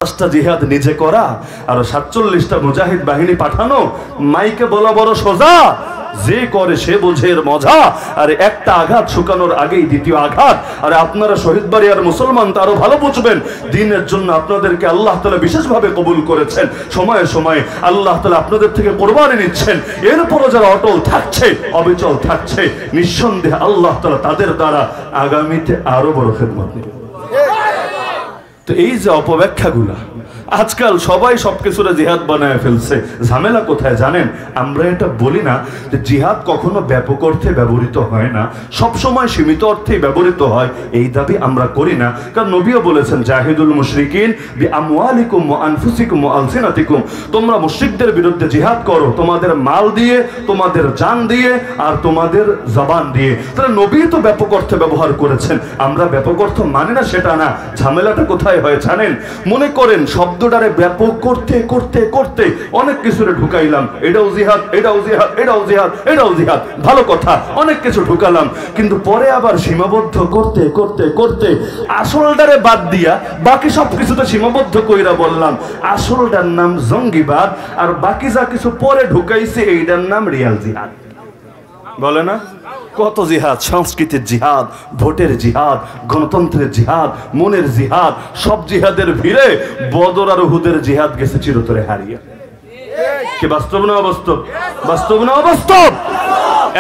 5টা জিহাদ নিজে করা আর 47টা মুজাহিদ বাহিনী পাঠানো, মাইকে বলা বড় সোজা, যে করে সে বোঝে এর মজা। আর একটা আঘাত শুকানোর আগেই দ্বিতীয় আঘাত। আর আপনারা শহীদ বাড়ি আর মুসলমান তো আরো ভালো বুঝবেন, দ্বীনের জন্য আপনাদেরকে আল্লাহ তাআলা বিশেষভাবে কবুল করেছেন। সময়ে সময়ে আল্লাহ তাআলা আপনাদের থেকে কোরবানি নিচ্ছেন। এরপরও যারা অটল থাকছে, অবিচল থাকছে, নিঃসন্দেহে আল্লাহ তাআলা তাদের দ্বারা আগামীতে আরো বড় খেদমত নেবেন। তো এই যে অপব্যাখ্যাগুলা, আজকাল সবাই সবকিছুরে জিহাদ বানায় ফেলছে। ঝামেলা কোথায় জানেন? আমরা এটা বলি না যে জিহাদ কখনো ব্যাপক অর্থে ব্যবহৃত হয় না, সব সময় সীমিত অর্থেই ব্যবহৃত হয়, এই দাবি আমরা করি না। কারণ নবীও বলেছেন, জাহিদুল মুশরিকিন বিআমওয়ালিকুম ওয়া আনফুসিকুম ওয়া আলসিনাতিকুম, তোমরা মুশরিকদের বিরুদ্ধে জিহাদ করো তোমাদের মাল দিয়ে, তোমাদের জান দিয়ে, আর তোমাদের জবান দিয়ে। তাহলে নবী তো ব্যাপক অর্থে ব্যবহার করেছেন, আমরা ব্যাপক অর্থ মানি না সেটা না। ঝামেলাটা কোথায় কোথায় হয় জানেন? মনে করেন শব্দটারে ব্যাপক করতে করতে করতে অনেক কিছুরে ঢুকাইলাম, এটাও জিহাদ, এটাও জিহাদ, এটাও জিহাদ, এটাও জিহাদ, ভালো কথা, অনেক কিছু ঢুকালাম, কিন্তু পরে আবার সীমাবদ্ধ করতে করতে করতে আসলটারে বাদ দিয়া বাকি সব কিছুতে সীমাবদ্ধ কইরা বললাম আসলটার নাম জঙ্গিবাদ, আর বাকি যা কিছু পরে ঢুকাইছে এইটার নাম রিয়াল জিহাদ। বলে না? কত জিহাদ, সংস্কৃতির জিহাদ, ভোটের জিহাদ, গণতন্ত্রের জিহাদ, মনের জিহাদ, সব জিহাদের ভিড়ে বদর আর উহুদের জিহাদ গেছে চিরতরে হারিয়ে। কি বাস্তব না অবাস্তব? বাস্তব না অবাস্তব?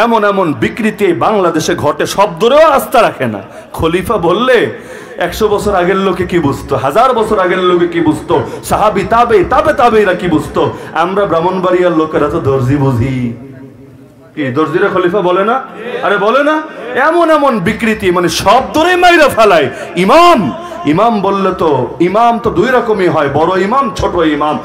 এমন এমন বিকৃতি বাংলাদেশে ঘটে, শব্দরেও আস্থা রাখে না। খলিফা বললে 100 বছর আগের লোকে কি বুঝতো, 1000 বছর আগের লোকে কি বুঝতো, সাহাবী তাবে তাবে তাবেইরা কি বুঝতো, আমরা ব্রাহ্মণবাড়িয়ার লোকেরা তো দর্জি বুঝি। কি দর্জিরা খলিফা বলে না? আরে বলে না? এমন এমন বিকৃতি, মানে সব ধরে মাইরা ফেলায়। ইমাম, ইমাম বললে তো ইমাম তো দুই রকমই হয়, বড় ইমাম, ছোট ইমাম।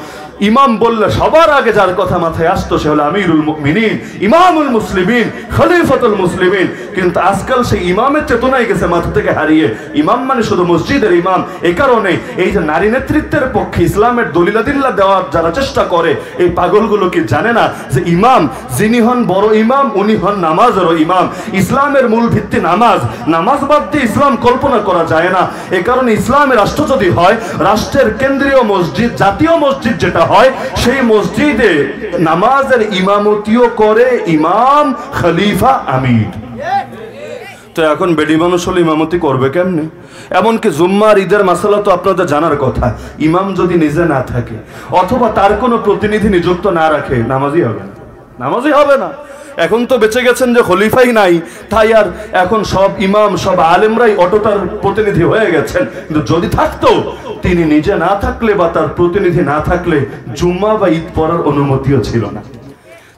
ইমাম বললে সবার আগে যার কথা মাথায় আসতো সে হলো আমিরুল মুমিনিন, ইমামুল মুসলিমিন, খলিফাতুল মুসলিমিন। কিন্তু আজকাল সেই ইমামের চেতনায় গেছে মাথা থেকে হারিয়ে। ইমাম মানে শুধু মসজিদের ইমাম। এই কারণে এই যে নারী নেতৃত্বের পক্ষে ইসলামের দলিলাদিল্লা দেওয়ার যারা চেষ্টা করে, এই পাগলগুলো কি জানে না যে ইমাম যিনি হন বড় ইমাম, উনি হন নামাজেরও ইমাম। ইসলামের মূল ভিত্তি নামাজ, নামাজ বাদ দিয়ে ইসলাম কল্পনা করা যায় না। এই কারণে ইসলামের রাষ্ট্র যদি হয়, রাষ্ট্রের কেন্দ্রীয় মসজিদ, জাতীয় মসজিদ যেটা হয়, সেই মসজিদে নামাজের ইমামতিও করে ইমাম, খলিফা, আমির। তো এখন বেডি মানুষ হলে ইমামতি করবে কেমনে? এমনকি জুম্মার ঈদের মাসালা তো আপনাদের জানার কথা, ইমাম যদি নিজে না থাকে অথবা তার কোনো প্রতিনিধি নিযুক্ত না রাখে, নামাজই হবে না, নামাজই হবে না। এখন তো বেঁচে গেছেন যে খলিফাই নাই, তাই আর এখন সব ইমাম, সব আলেমরাই অটোটার প্রতিনিধি হয়ে গেছেন। কিন্তু যদি থাকতো, তিনি নিজে না থাকলে বা তার প্রতিনিধি না থাকলে জুম্মা বা ঈদ পড়ার অনুমতিও ছিল না।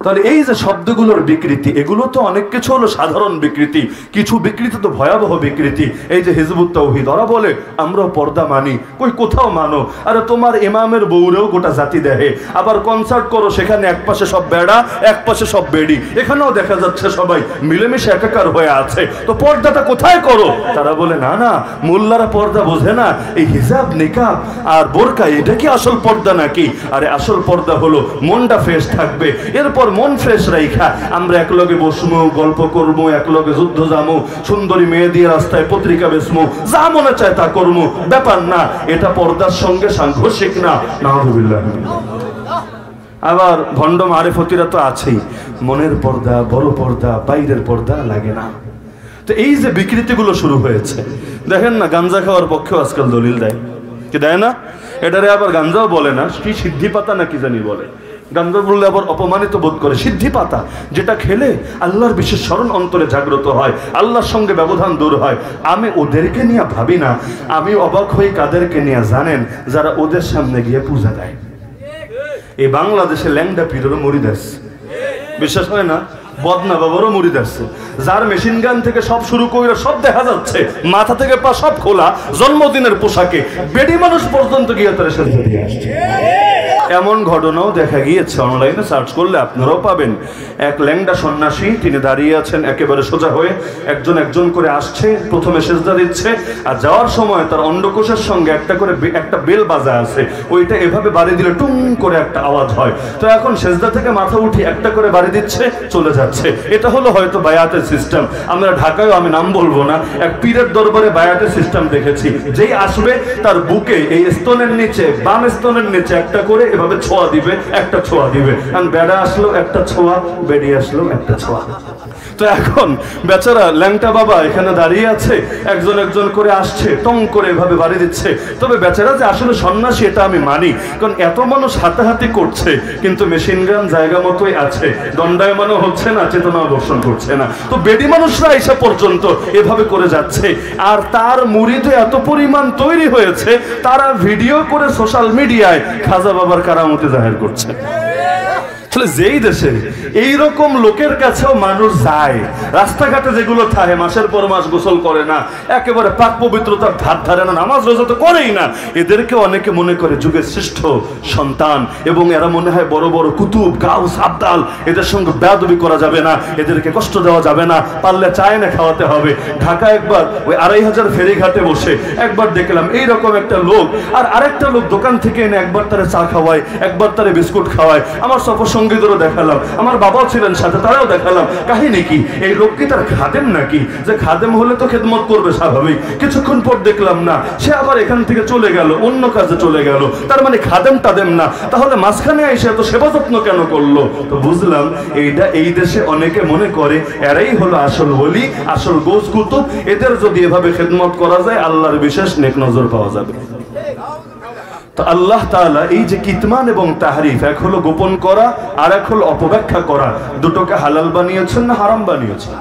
তাহলে এই যে শব্দগুলোর বিকৃতি, এগুলো তো অনেক কিছু হলো সাধারণ বিকৃতি, কিছু বিকৃতি তো ভয়াবহ বিকৃতি। এই যে হিজবুত তাওহীদ, ওরা বলে আমরা পর্দা মানি, কই কোথাও মানো? আরে তোমার ইমামের বউরেও গোটা জাতি দেহে। আবার কনসার্ট করো, সেখানে এক পাশে সব বেড়া, এক পাশে সব বেড়ি, এখানেও দেখা যাচ্ছে সবাই মিলেমিশে একাকার হয়ে আছে। তো পর্দাটা কোথায় করো? তারা বলে না না, মোল্লারা পর্দা বোঝে না, এই হিজাব, নিকাব আর বোরকা এটা কি আসল পর্দা নাকি? আরে আসল পর্দা হলো মনটা ফ্রেশ থাকবে, এরপর মন ফ্রেশ রাইখা আমরা একলগে বসমু, গল্প করবো, একলগে যুদ্ধ যামু, সুন্দরী মেয়ে দিয়ে রাস্তায় পত্রিকা বেচমু, যা মনে চায় তা করমু, ব্যাপার না। এটা পর্দার সঙ্গে সাংঘর্ষিক না। নাউযুবিল্লাহ। আবার ভণ্ড মারেফতিরা তো আছেই, মনের পর্দা, বড় পর্দা, বাইরের পর্দা লাগে না। তো এই যে বিকৃতিগুলো শুরু হয়েছে, দেখেন না, গাঞ্জা খাওয়ার পক্ষেও আজকাল দলিল দেয়, কি দেয় না? এটারে আবার গাঞ্জাও বলে না, কি সিদ্ধি পাতা না কি জানি বলে। গাঞ্জা বললে আবার অপমানিত বোধ করে। সিদ্ধি পাতা, যেটা খেলে আল্লাহর বিশেষ স্মরণ অন্তরে জাগ্রত হয়, আল্লাহর সঙ্গে ব্যবধান দূর হয়। আমি ওদেরকে নিয়ে ভাবি না, আমি অবাক হই কাদেরকে নিয়ে জানেন? যারা ওদের সামনে গিয়ে পূজা দেয়। এই বাংলাদেশে ল্যাংডা পীরেরও মুরিদ আছে, বিশ্বাস হয় না? বদনা বাবারও মুরিদ আছে, যার মেশিন গান থেকে সব শুরু করে সব দেখা যাচ্ছে, মাথা থেকে পা সব খোলা, জন্মদিনের পোশাকে বেডি মানুষ পর্যন্ত গিয়ে তারা সেজদা দিয়ে আসছে। এমন ঘটনাও দেখা গিয়েছে, অনলাইনে সার্চ করলে আপনারাও পাবেন। এক ল্যাংডা সন্ন্যাসী, তিনি দাঁড়িয়ে আছেন একেবারে সোজা হয়ে, একজন একজন করে আসছে, প্রথমে সেজদা দিচ্ছে, আর যাওয়ার সময় তার অন্ডকোষের সঙ্গে একটা করে একটা বেল বাজা আছে, ওইটা এভাবে বাড়ি দিলে টুং করে একটা আওয়াজ হয়। তো এখন সেজদা থেকে মাথা উঠে একটা করে বাড়ি দিচ্ছে, চলে যাচ্ছে। এটা হলো হয়তো বায়াতের সিস্টেম। আমরা ঢাকায়, আমি নাম বলবো না, এক পীরের দরবারে বায়াতের সিস্টেম দেখেছি। যেই আসবে তার বুকে এই স্তনের নিচে, বাম স্তনের নিচে একটা করে এভাবে ছোঁয়া দিবে, একটা ছোঁয়া দিবে। কারণ বেড়া আসলো একটা ছোঁয়া, বেড়ি আসলো একটা ছোঁয়া। তো এখন বেচারা ল্যাংটা বাবা এখানে দাঁড়িয়ে আছে, একজন একজন করে আসছে, টং করে এভাবে বাড়ি দিচ্ছে। তবে বেচারা যে আসলে সন্ন্যাসী এটা আমি মানি, কারণ এত মানুষ হাতাহাতি করছে কিন্তু মেশিন গান জায়গা মতোই আছে, দণ্ডায়মানও হচ্ছে না, চেতনা অবর্ষণ করছে না। তো বেডি মানুষরা এসে পর্যন্ত এভাবে করে যাচ্ছে, আর তার মুরিদে এত পরিমাণ তৈরি হয়েছে, তারা ভিডিও করে সোশ্যাল মিডিয়ায় খাজা বাবার কারামতি জাহির করছে। বলে যেই দেশে এইরকম লোকের কাছেও মানুষ যায়, রাস্তাঘাটে যেগুলো থাকে মাসের পর মাস গোসল করে না, একেবারে পাক পবিত্রতার ধার ধারে না, নামাজ রোজা তো করেই না, এদেরকে অনেকে মনে করে যুগের শ্রেষ্ঠ সন্তান, এবং এরা মনে হয় বড় বড় কুতুব গাউস আবদাল, এদের সঙ্গে বেয়াদবি করা যাবে না, এদেরকে কষ্ট দেওয়া যাবে না, পারলে চায় না খাওয়াতে হবে। ঢাকা একবার ওই 2500 ফেরিঘাটে বসে একবার দেখলাম এইরকম একটা লোক, আর আরেকটা লোক দোকান থেকে এনে একবার তারা চা খাওয়ায়, একবার তারা বিস্কুট খাওয়ায়। আমার সফর সঙ্গীদেরও দেখালাম, আমার বাবাও ছিলেন সাথে, তারাও দেখালাম। কাহিনী কি, এই লোক কি তার খাদেম নাকি? যে খাদেম হলে তো খেদমত করবে স্বাভাবিক। কিছুক্ষণ পর দেখলাম না, সে আবার এখান থেকে চলে গেল, অন্য কাজে চলে গেল। তার মানে খাদেম টাদেম না, তাহলে মাঝখানে এসে এত সেবা যত্ন কেন করলো? তো বুঝলাম এইটা এই দেশে অনেকে মনে করে এরাই হলো আসল ওলি, আসল গোস কুতুব। এদের যদি এভাবে খেদমত করা যায় আল্লাহর বিশেষ নেক নজর পাওয়া যাবে। তো আল্লাহ তাআলা এই যে কিতমান এবং তাহরিফ, এক হলো গোপন করা আর এক হলো অপব্যাখ্যা করা, দুটোকে হালাল বানিয়েছেন না হারাম বানিয়েছেন?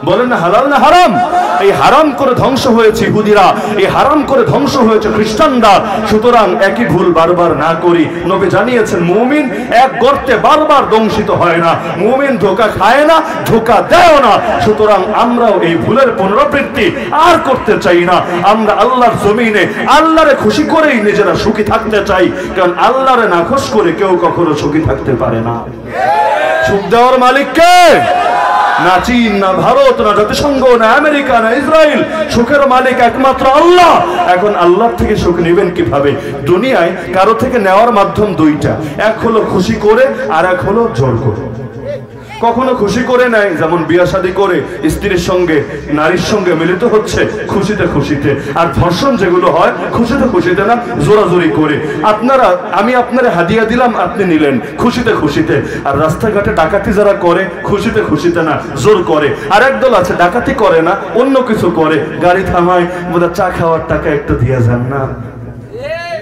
বলেন না হালাল না হারাম? এই হারাম করে ধ্বংস হয়েছে ইহুদিরা, এই হারাম করে ধ্বংস হয়েছে খ্রিস্টানরা। সুতরাং একই ভুল বারবার না করি। নবী জানিয়েছেন মুমিন এক গর্তে বারবার দংশিত হয় না, মুমিন ধোঁকা খায় না, ধোঁকা দেয় না। সুতরাং আমরাও এই ভুলের পুনরাবৃত্তি আর করতে চাই না। আমরা আল্লাহর জমিনে আল্লাহরে খুশি করেই নিজেরা সুখী থাকতে চাই, কারণ আল্লাহরে নাখোশ করে কেউ কখনো সুখী থাকতে পারে না। সুখ দেওয়ার মালিক কে? না চীন, না ভারত, না জাতিসংঘ, না আমেরিকা, না ইসরায়েল। সুখের মালিক একমাত্র আল্লাহ। এখন আল্লাহ থেকে সুখ নেবেন কিভাবে? দুনিয়ায় কারো থেকে নেওয়ার মাধ্যম দুইটা, এক হলো খুশি করে আর এক হলো জোর করে। কখনো খুশি করে নেয়, যেমন বিয়া শাদী করে স্ত্রীর সঙ্গে নারীর সঙ্গে মিলিত হচ্ছে খুশিতে খুশিতে, আর ধর্ষণ যেগুলো হয় খুশিতে খুশিতে না, জোরাজোরি করে। আমি আপনারা হাদিয়া দিলাম, আপনি নিলেন খুশিতে খুশিতে। আর রাস্তাঘাটে ডাকাতি যারা করে খুশিতে খুশিতে না, জোর করে। আর একদল আছে ডাকাতি করে না, অন্য কিছু করে, গাড়ি থামায়, বোধহয় চা খাওয়ার টাকা একটু দিয়ে যান না।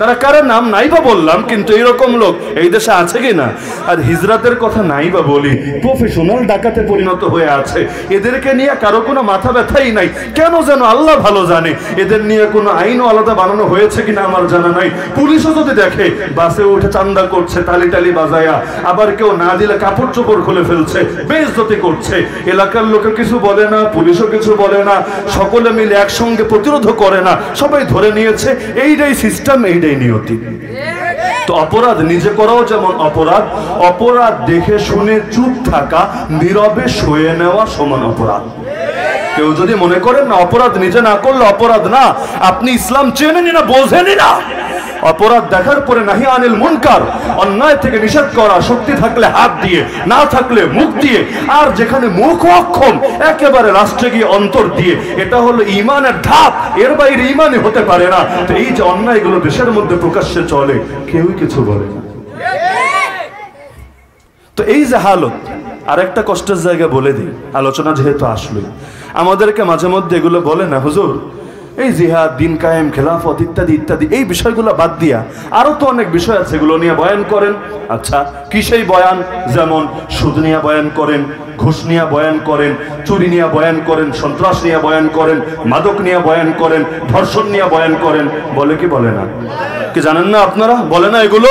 তারা কারো নাম নাই বা বললাম, কিন্তু এরকম লোক এই দেশে আছে কিনা? আর হিজরাতের কথা নাই বা বলি, প্রফেশনাল ডাকাতে পরিণত হয়ে আছে। এদেরকে নিয়ে কারো কোনো মাথা ব্যথাই নাই, কেন যেন আল্লাহ ভালো জানে। এদের নিয়ে কোনো আইনও আলাদা বানানো হয়েছে কিনা আমার জানা নাই। পুলিশও যদি দেখে বাসে উঠে চান্দা করছে তালি টালি বাজায়া, আবার কেউ না দিলে কাপড় চোপড় খুলে ফেলছে, বেইজ্জতি করছে, এলাকার লোকে কিছু বলে না, পুলিশও কিছু বলে না, সকলে মিলে একসঙ্গে প্রতিরোধ করে না, সবাই ধরে নিয়েছে। এইটাই সিস্টেম, এইটাই নিয়তি। তো অপরাধ নিজে করাও যেমন অপরাধ, অপরাধ দেখে শুনে চুপ থাকা, নীরবে সয়ে নেওয়া সমান অপরাধ। কেউ যদি মনে করেন না অপরাধ নিজে না করলে অপরাধ না, আপনি ইসলাম চেনেনি না, বোঝেনি না। অপরাধ দেখার পরে নাহি আনিল মুনকার, অন্যায় থেকে নিষেধ করা, শক্তি থাকলে হাত দিয়ে, না থাকলে মুখ দিয়ে, আর যেখানে মুখ অক্ষম একেবারে রাষ্ট্রে গিয়ে অন্তর দিয়ে। এটা হলো ঈমানের ধাপ, এর বাইরে ঈমানই হতে পারে না। তো এই যে অন্যায়গুলো দেশের মধ্যে প্রকাশ্যে চলে, কেউই কিছু বলে না। তো এই যে হালত, আরেকটা কষ্টের জায়গা বলে দিই, আলোচনা যেহেতু আসলো, আমাদেরকে মাঝে মধ্যে এগুলো বলে না হুজুর, এই জিহাদ, দিন কায়েম, খেলাফত ইত্যাদি ইত্যাদি, এই বিষয়গুলো বাদ দিয়া আরো তো অনেক বিষয় আছে, এগুলো নিয়ে বয়ান করেন। আচ্ছা, কি সেই বয়ান? যেমন সুদ নিয়ে বয়ান করেন, ঘুষ নিয়ে বয়ান করেন, চুরি নিয়ে বয়ান করেন, সন্ত্রাস নিয়ে বয়ান করেন, মাদক নিয়ে বয়ান করেন, ধর্ষণ নিয়ে বয়ান করেন। বলে কি বলে না? কি জানেন না আপনারা? বলে না এগুলো?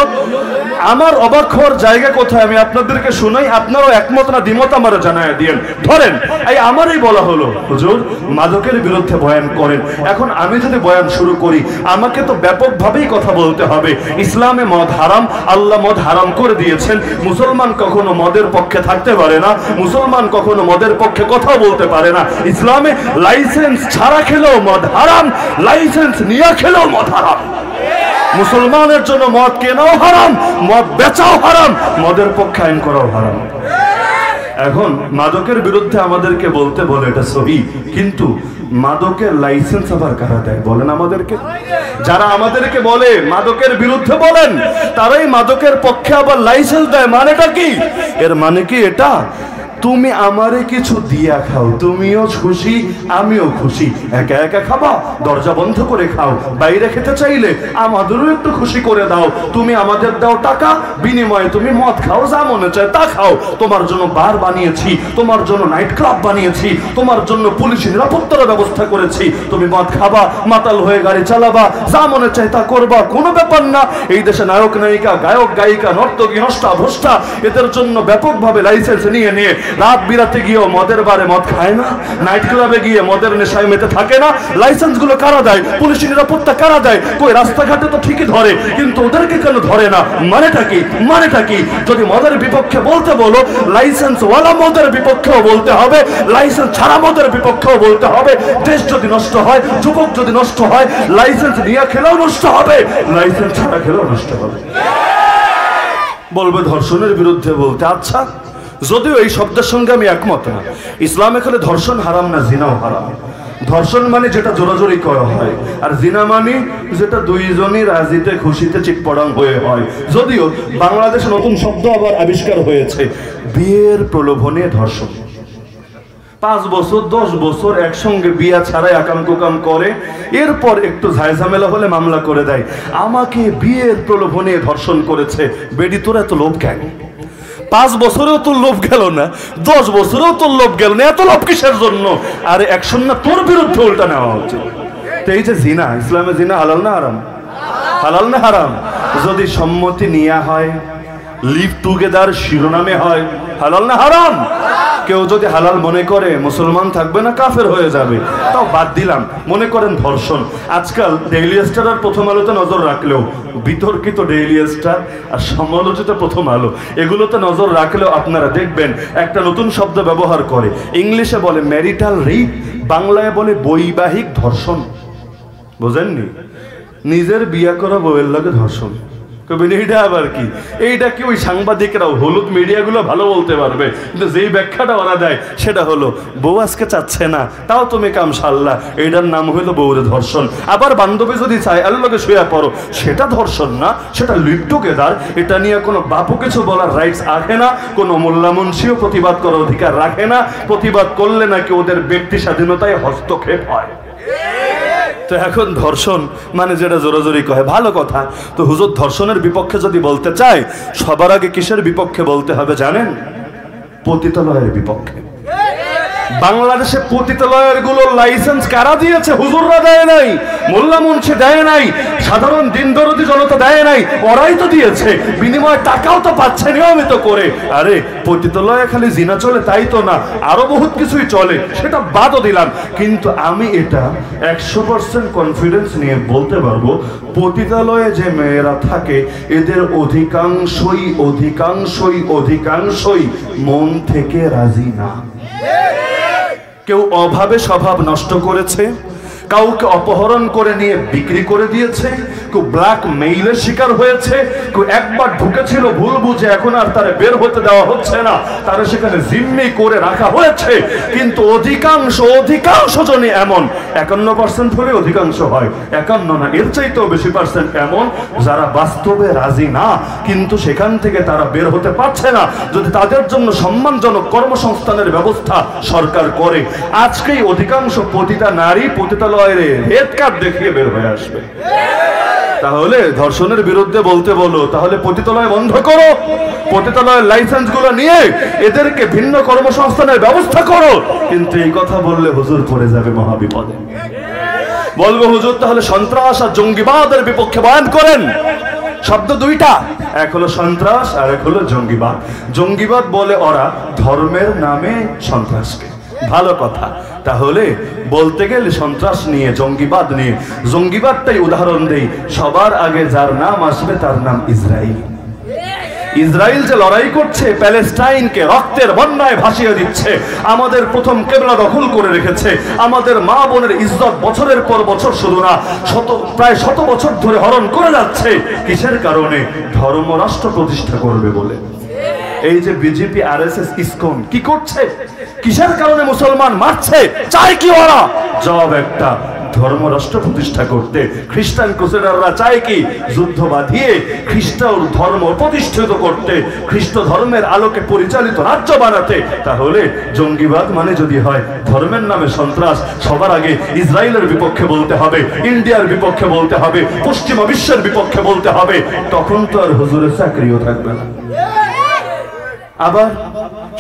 আমার অবাক হওয়ার জায়গা কোথায় আমি আপনাদেরকে শুনাই, আপনারাও একমত না দ্বিমত আমারও জানায় দিয়েন। ধরেন এই আমারই বলা হলো হুজুর মাদকের বিরুদ্ধে বয়ান করেন। এখন আমি যদি বয়ান শুরু করি, আমাকে তো ব্যাপকভাবেই কথা বলতে হবে। ইসলামে মদ হারাম, আল্লাহ মদ হারাম করে দিয়েছেন। মুসলমান কখনো মদের পক্ষে থাকতে পারে না, মুসলমান কখনো মদের পক্ষে কথা বলতে পারে না। ইসলামে লাইসেন্স ছাড়া খেলেও মদ হারাম, লাইসেন্স নিয়ে খেলেও মদ হারাম। মুসলমানের জন্য মদ কেনাও হারাম, মদ বেচাও হারাম, মদের পক্ষে আইন করাও হারাম। এখন মাদকের বিরুদ্ধে আমাদেরকে বলতে বলে এটা সহি, কিন্তু মাদকের লাইসেন্স আবার কারা দেয় বলেন আমাদেরকে? যারা আমাদেরকে বলে মাদকের বিরুদ্ধে বলেন, তারাই মাদকের পক্ষে আবার লাইসেন্স দেয়। মানেটা কি? এর মানে কি এটা তুমি আমারে কিছু দিয়া খাও, তুমিও খুশি আমিও খুশি। একা একা খাবা, দরজা বন্ধ করে খাও। বাইরে খেতে চাইলে আমাদেরও একটু খুশি করে দাও। তুমি আমাদের দাও টাকা, বিনিময়ে তুমি মদ খাও, যা মনে চায় তা খাও। তোমার জন্য বার বানিয়েছি, তোমার জন্য নাইট ক্লাব বানিয়েছি, তোমার জন্য পুলিশ নিরাপত্তার ব্যবস্থা করেছি। তুমি মদ খাবা, মাতাল হয়ে গাড়ি চালাবা, যা মনে চায় তা করবা, কোনো ব্যাপার না। এই দেশে নায়ক নায়িকা, গায়ক গায়িকা, নর্তকী, নষ্টা ভ্রষ্টা, এদের জন্য ব্যাপকভাবে লাইসেন্স নিয়ে নিয়ে রাত বিরাতে গিয়েও মদের বারে মদ খায় না, নাইট ক্লাবে গিয়ে মদের নেশায় মেতে থাকে না। লাইসেন্স গুলো কারা দেয়? পুলিশ নিরাপত্তা কারা দেয়? কই রাস্তাঘাটে তো ঠিকই ধরে, কিন্তু ওদেরকে কেন ধরে না? মানেটা কি? মানেটা কি? যদি মদের বিপক্ষে বলতে বলো, লাইসেন্স ওয়ালা মদের বিপক্ষেও বলতে হবে, লাইসেন্স ছাড়া মদের বিপক্ষেও বলতে হবে। দেশ যদি নষ্ট হয়, যুবক যদি নষ্ট হয়, লাইসেন্স নিয়ে খেলেও নষ্ট হবে, লাইসেন্স ছাড়া খেলেও নষ্ট হবে। বলবে ধর্ষণের বিরুদ্ধে বলতে, আচ্ছা, যদিও এই শব্দের সঙ্গে আমি একমত না। ইসলামে খেলে ধর্ষণ হারাম না, জিনাও হারাম। ধর্ষণ মানে যেটা জোরাজোরি করা হয়, আর জিনা মানে যেটা দুইজনই রাজিতে খুশিতে চিটপড়াং হয়ে হয়। যদিও বাংলাদেশে নতুন শব্দ আবার আবিষ্কার হয়েছে, বিয়ের প্রলোভনে ধর্ষণ। 5 বছর 10 বছর একসঙ্গে বিয়া ছাড়াই আকাম কুকাম করে, এরপর একটু ঝামেলা হলে মামলা করে দেয়, আমাকে বিয়ের প্রলোভনে ধর্ষণ করেছে। বেডি তোর এত লোভ কেন? 5 বছরেও তোর লোভ গেল না, 10 বছরেও তোর লোভ গেল না, এত লোভ কিসের জন্য? আরে অ্যাকশন না তোর বিরুদ্ধে উল্টা নেওয়া হচ্ছে। তো এই যে জিনা, ইসলামে জিনা হালাল না হারাম? হালাল না হারাম? যদি সম্মতি নেওয়া হয়, লিভ টুগেদার শিরোনামে হয়, হালাল না হারাম? কেউ যদি হালাল মনে করে মুসলমান থাকবে না, কাফের হয়ে যাবে, তাও বাদ দিলাম। মনে করেন ধর্ষণ। আজকাল ডেইলি স্টার আর প্রথম আলোতে নজর রাখলেও, বিতর্কিত ডেইলি স্টার আর সমালোচিত প্রথম আলো, এগুলোতে নজর রাখলেও আপনারা দেখবেন একটা নতুন শব্দ ব্যবহার করে। ইংলিশে বলে ম্যারিটাল রেপ, বাংলায় বলে বৈবাহিক ধর্ষণ। বোঝেননি? নিজের বিয়া করা বউয়ের লাগে ধর্ষণ। এইটা আবার কি? এইটা কি ওই সাংবাদিকরাও, হলুদ মিডিয়াগুলো ভালো বলতে পারবে, কিন্তু যেই ব্যাখ্যাটা ওরা দেয় সেটা হলো বউ আজকে চাচ্ছে না, তাও তুমি কাম সারলা, এইটার নাম হইলো বউরে ধর্ষণ। আবার বান্ধবী যদি চায় আল্লাহকে শুয়ে পড়ো, সেটা ধর্ষণ না, সেটা লিভ টুগেদার। এটা নিয়ে কোনো বাপু কিছু বলার রাইটস রাখে না, কোনো মোল্লা মুন্সিও প্রতিবাদ করার অধিকার রাখে না। প্রতিবাদ করলে নাকি ওদের ব্যক্তি স্বাধীনতায় হস্তক্ষেপ হয়। তো এখন ধর্ষণ মানে যেটা জোরাজোরি কয়, ভালো কথা। তো হুজুর ধর্ষণের বিপক্ষে যদি বলতে চায়, সবার আগে কিসের বিপক্ষে বলতে হবে জানেন? পতিতালয়ের বিপক্ষে। বাংলাদেশে পতিতালয়ের গুলো লাইসেন্স কারা দিয়েছে? হুজুররা দেয় নাই, মোল্লা মুন্সি দেয় নাই, সাধারণ দিনদরদি জনতা দেয় নাই, ওরাই তো দিয়েছে। বিনিময়ে টাকাও তো পাচ্ছে নিয়মিত করে। আরে পতিতালয়ে খালি জিনা চলে তাই তো না, আরো বহুত কিছুই চলে, সেটা বাদও দিলাম। কিন্তু আমি এটা 100% কনফিডেন্স নিয়ে বলতে পারবো, পতিতালয়ে যে মেয়েরা থাকে এদের অধিকাংশই অধিকাংশই অধিকাংশই মন থেকে রাজি না। কেউ অভাবে স্বভাব নষ্ট করেছে, কাউকে অপহরণ করে নিয়ে বিক্রি করে দিয়েছে, কেউ ব্ল্যাক মেইলের শিকার হয়েছে, কেউ একবার ঢুকেছিল ভুল বুঝে, এখন আর তারে বের হতে দেওয়া হচ্ছে না, তারা সেখানে জিম্মি করে রাখা হয়েছে। কিন্তু অধিকাংশ জনই এমন, 51% হলে অধিকাংশ হয়, 51 না এর চাইতেও বেশি পার্সেন্ট এমন যারা বাস্তবে রাজি না, কিন্তু সেখান থেকে তারা বের হতে পারছে না। যদি তাদের জন্য সম্মানজনক কর্মসংস্থানের ব্যবস্থা সরকার করে, আজকেই অধিকাংশ পতিতা নারী পতিতালয়ের হেড কার্ড দেখিয়ে বের হয়ে আসবে। তাহলে ধর্ষণের বিরুদ্ধে বলতে বলো, তাহলে পতিতালয় বন্ধ করো, পতিতালয়ের লাইসেন্স গুলো নিয়ে এদেরকে ভিন্ন কর্মসংস্থানের ব্যবস্থা করো। কিন্তু এই কথা বললে হুজুর পড়ে যাবে মহাবিপদে। বলবো হুজুর তাহলে সন্ত্রাস আর জঙ্গিবাদের বিপক্ষে বয়ান করেন। শব্দ দুইটা, এক হলো সন্ত্রাস আর এক হলো জঙ্গিবাদ। জঙ্গিবাদ বলে ওরা ধর্মের নামে সন্ত্রাসকে, ভালো কথা। তাহলে বলতে গেলে সন্ত্রাস নিয়ে, জঙ্গিবাদ নিয়ে, জঙ্গিবাদটাই উদাহরণ দেই। সবার আগে যার নাম আসবে তার নাম ইসরায়েল। ইসরায়েল যে লড়াই করছে, প্যালেস্টাইনকে রক্তের বন্যায় ভাসিয়ে দিচ্ছে, আমাদের প্রথম কেবলা দখল করে রেখেছে, আমাদের মা বোনের ইজ্জত বছরের পর বছর, শুধু না প্রায় 100 বছর ধরে হরণ করে যাচ্ছে। কিসের কারণে? ধর্মরাষ্ট্র প্রতিষ্ঠা করবে বলে। এই যে বিজেপি, আরএসএস, ইসকন কি করছে? কিসের কারণে মুসলমান মারছে? চায় কি ওরা? জবাব একটা, ধর্ম রাষ্ট্র প্রতিষ্ঠা করতে। খ্রিস্টান ক্রুসেডাররা চায় কি? যুদ্ধ বাঁধিয়ে খ্রিস্ট ধর্ম প্রতিষ্ঠিত করতে, খ্রিস্ট ধর্মের আলোকে পরিচালিত রাজ্য বানাতে। তাহলে জঙ্গিবাদ মানে যদি হয় ধর্মের নামে সন্ত্রাস, সবার আগে ইসরায়েলের বিপক্ষে বলতে হবে, ইন্ডিয়ার বিপক্ষে বলতে হবে, পশ্চিমা বিশ্বের বিপক্ষে বলতে হবে। তখন তো আর হুজুরের চাকরিও থাকবে না। আবার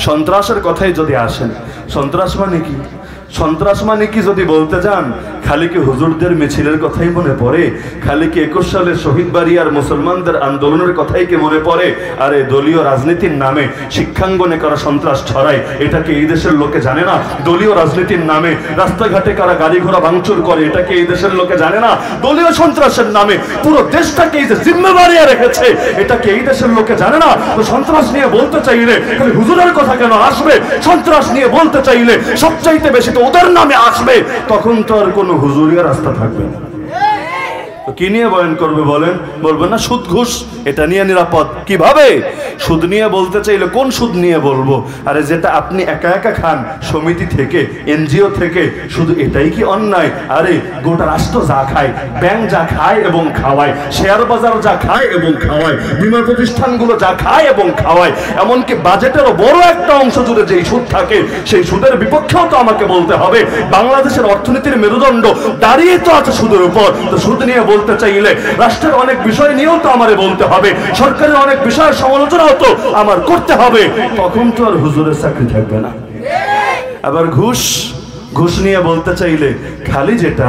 সন্ত্রাসের কথাই যদি আসেন, সন্ত্রাস মানে কি? সন্ত্রাস মানে কি যদি বলতে যান, খালি কি হুজুরদের মিছিলের কথাই মনে পড়ে? খালি কি 21 সালের শহীদ বাড়ি আর মুসলমানদের আন্দোলনের কথাই কি মনে পড়ে? আরে দলীয় রাজনীতির নামে শিক্ষাঙ্গনে কারা সন্ত্রাস ছড়ায় এটা কি এই দেশের লোকে জানে না? দলীয় রাজনীতির নামে রাস্তাঘাটে কারা গাড়ি ঘোড়া ভাঙচুর করে এটা কি এই দেশের লোকে জানে না? দলীয় সন্ত্রাসের নামে পুরো দেশটাকে এই যে জিম্মেদারি রেখেছে এটা কি এই দেশের লোকে জানে না? তো সন্ত্রাস নিয়ে বলতে চাইলে খালি হুজুরের কথা কেন আসবে? সন্ত্রাস নিয়ে বলতে চাইলে সবচাইতে বেশি তো ওদের নামে আসবে। তখন তো আর কোনো হুজুরিয়া রাস্তা থাকবে না। তো কি নিয়ে বয়ান করবে বলেন? বলবেন না সুদ ঘুষ, এটা নিয়ে নিরাপদ। কিভাবে? সুদ নিয়ে বলতে চাইলে কোন সুদ নিয়ে বলবো? আরে যেটা আপনি একা একা খান সমিতি থেকে, এনজিও থেকে, শুধু এটাই কি অন্যায়? আরে গোটা রাষ্ট্র যা খায়, ব্যাংক যা খায় এবং খাওয়ায়, শেয়ার বাজার যা খায় এবং খাওয়ায়, বীমা প্রতিষ্ঠানগুলো যা খায় এবং খাওয়ায়, এমনকি বাজেটেরও বড় একটা অংশ জুড়ে যেই সুদ থাকে সেই সুদের বিপক্ষেও তো আমাকে বলতে হবে। বাংলাদেশের অর্থনীতির মেরুদণ্ড দাঁড়িয়ে তো আছে সুদের উপর। তো সুদ নিয়ে বলতে চাইলে রাষ্ট্রের অনেক বিষয় নিয়েও তো আমারে বলতে হবে, সরকারের অনেক বিষয়ের সমালোচনাও তো আমার করতে হবে। তখন তো আর হুজুরের চাকরি থাকবে না। আবার ঘুষ, ঘুষ নিয়ে বলতে চাইলে খালি যেটা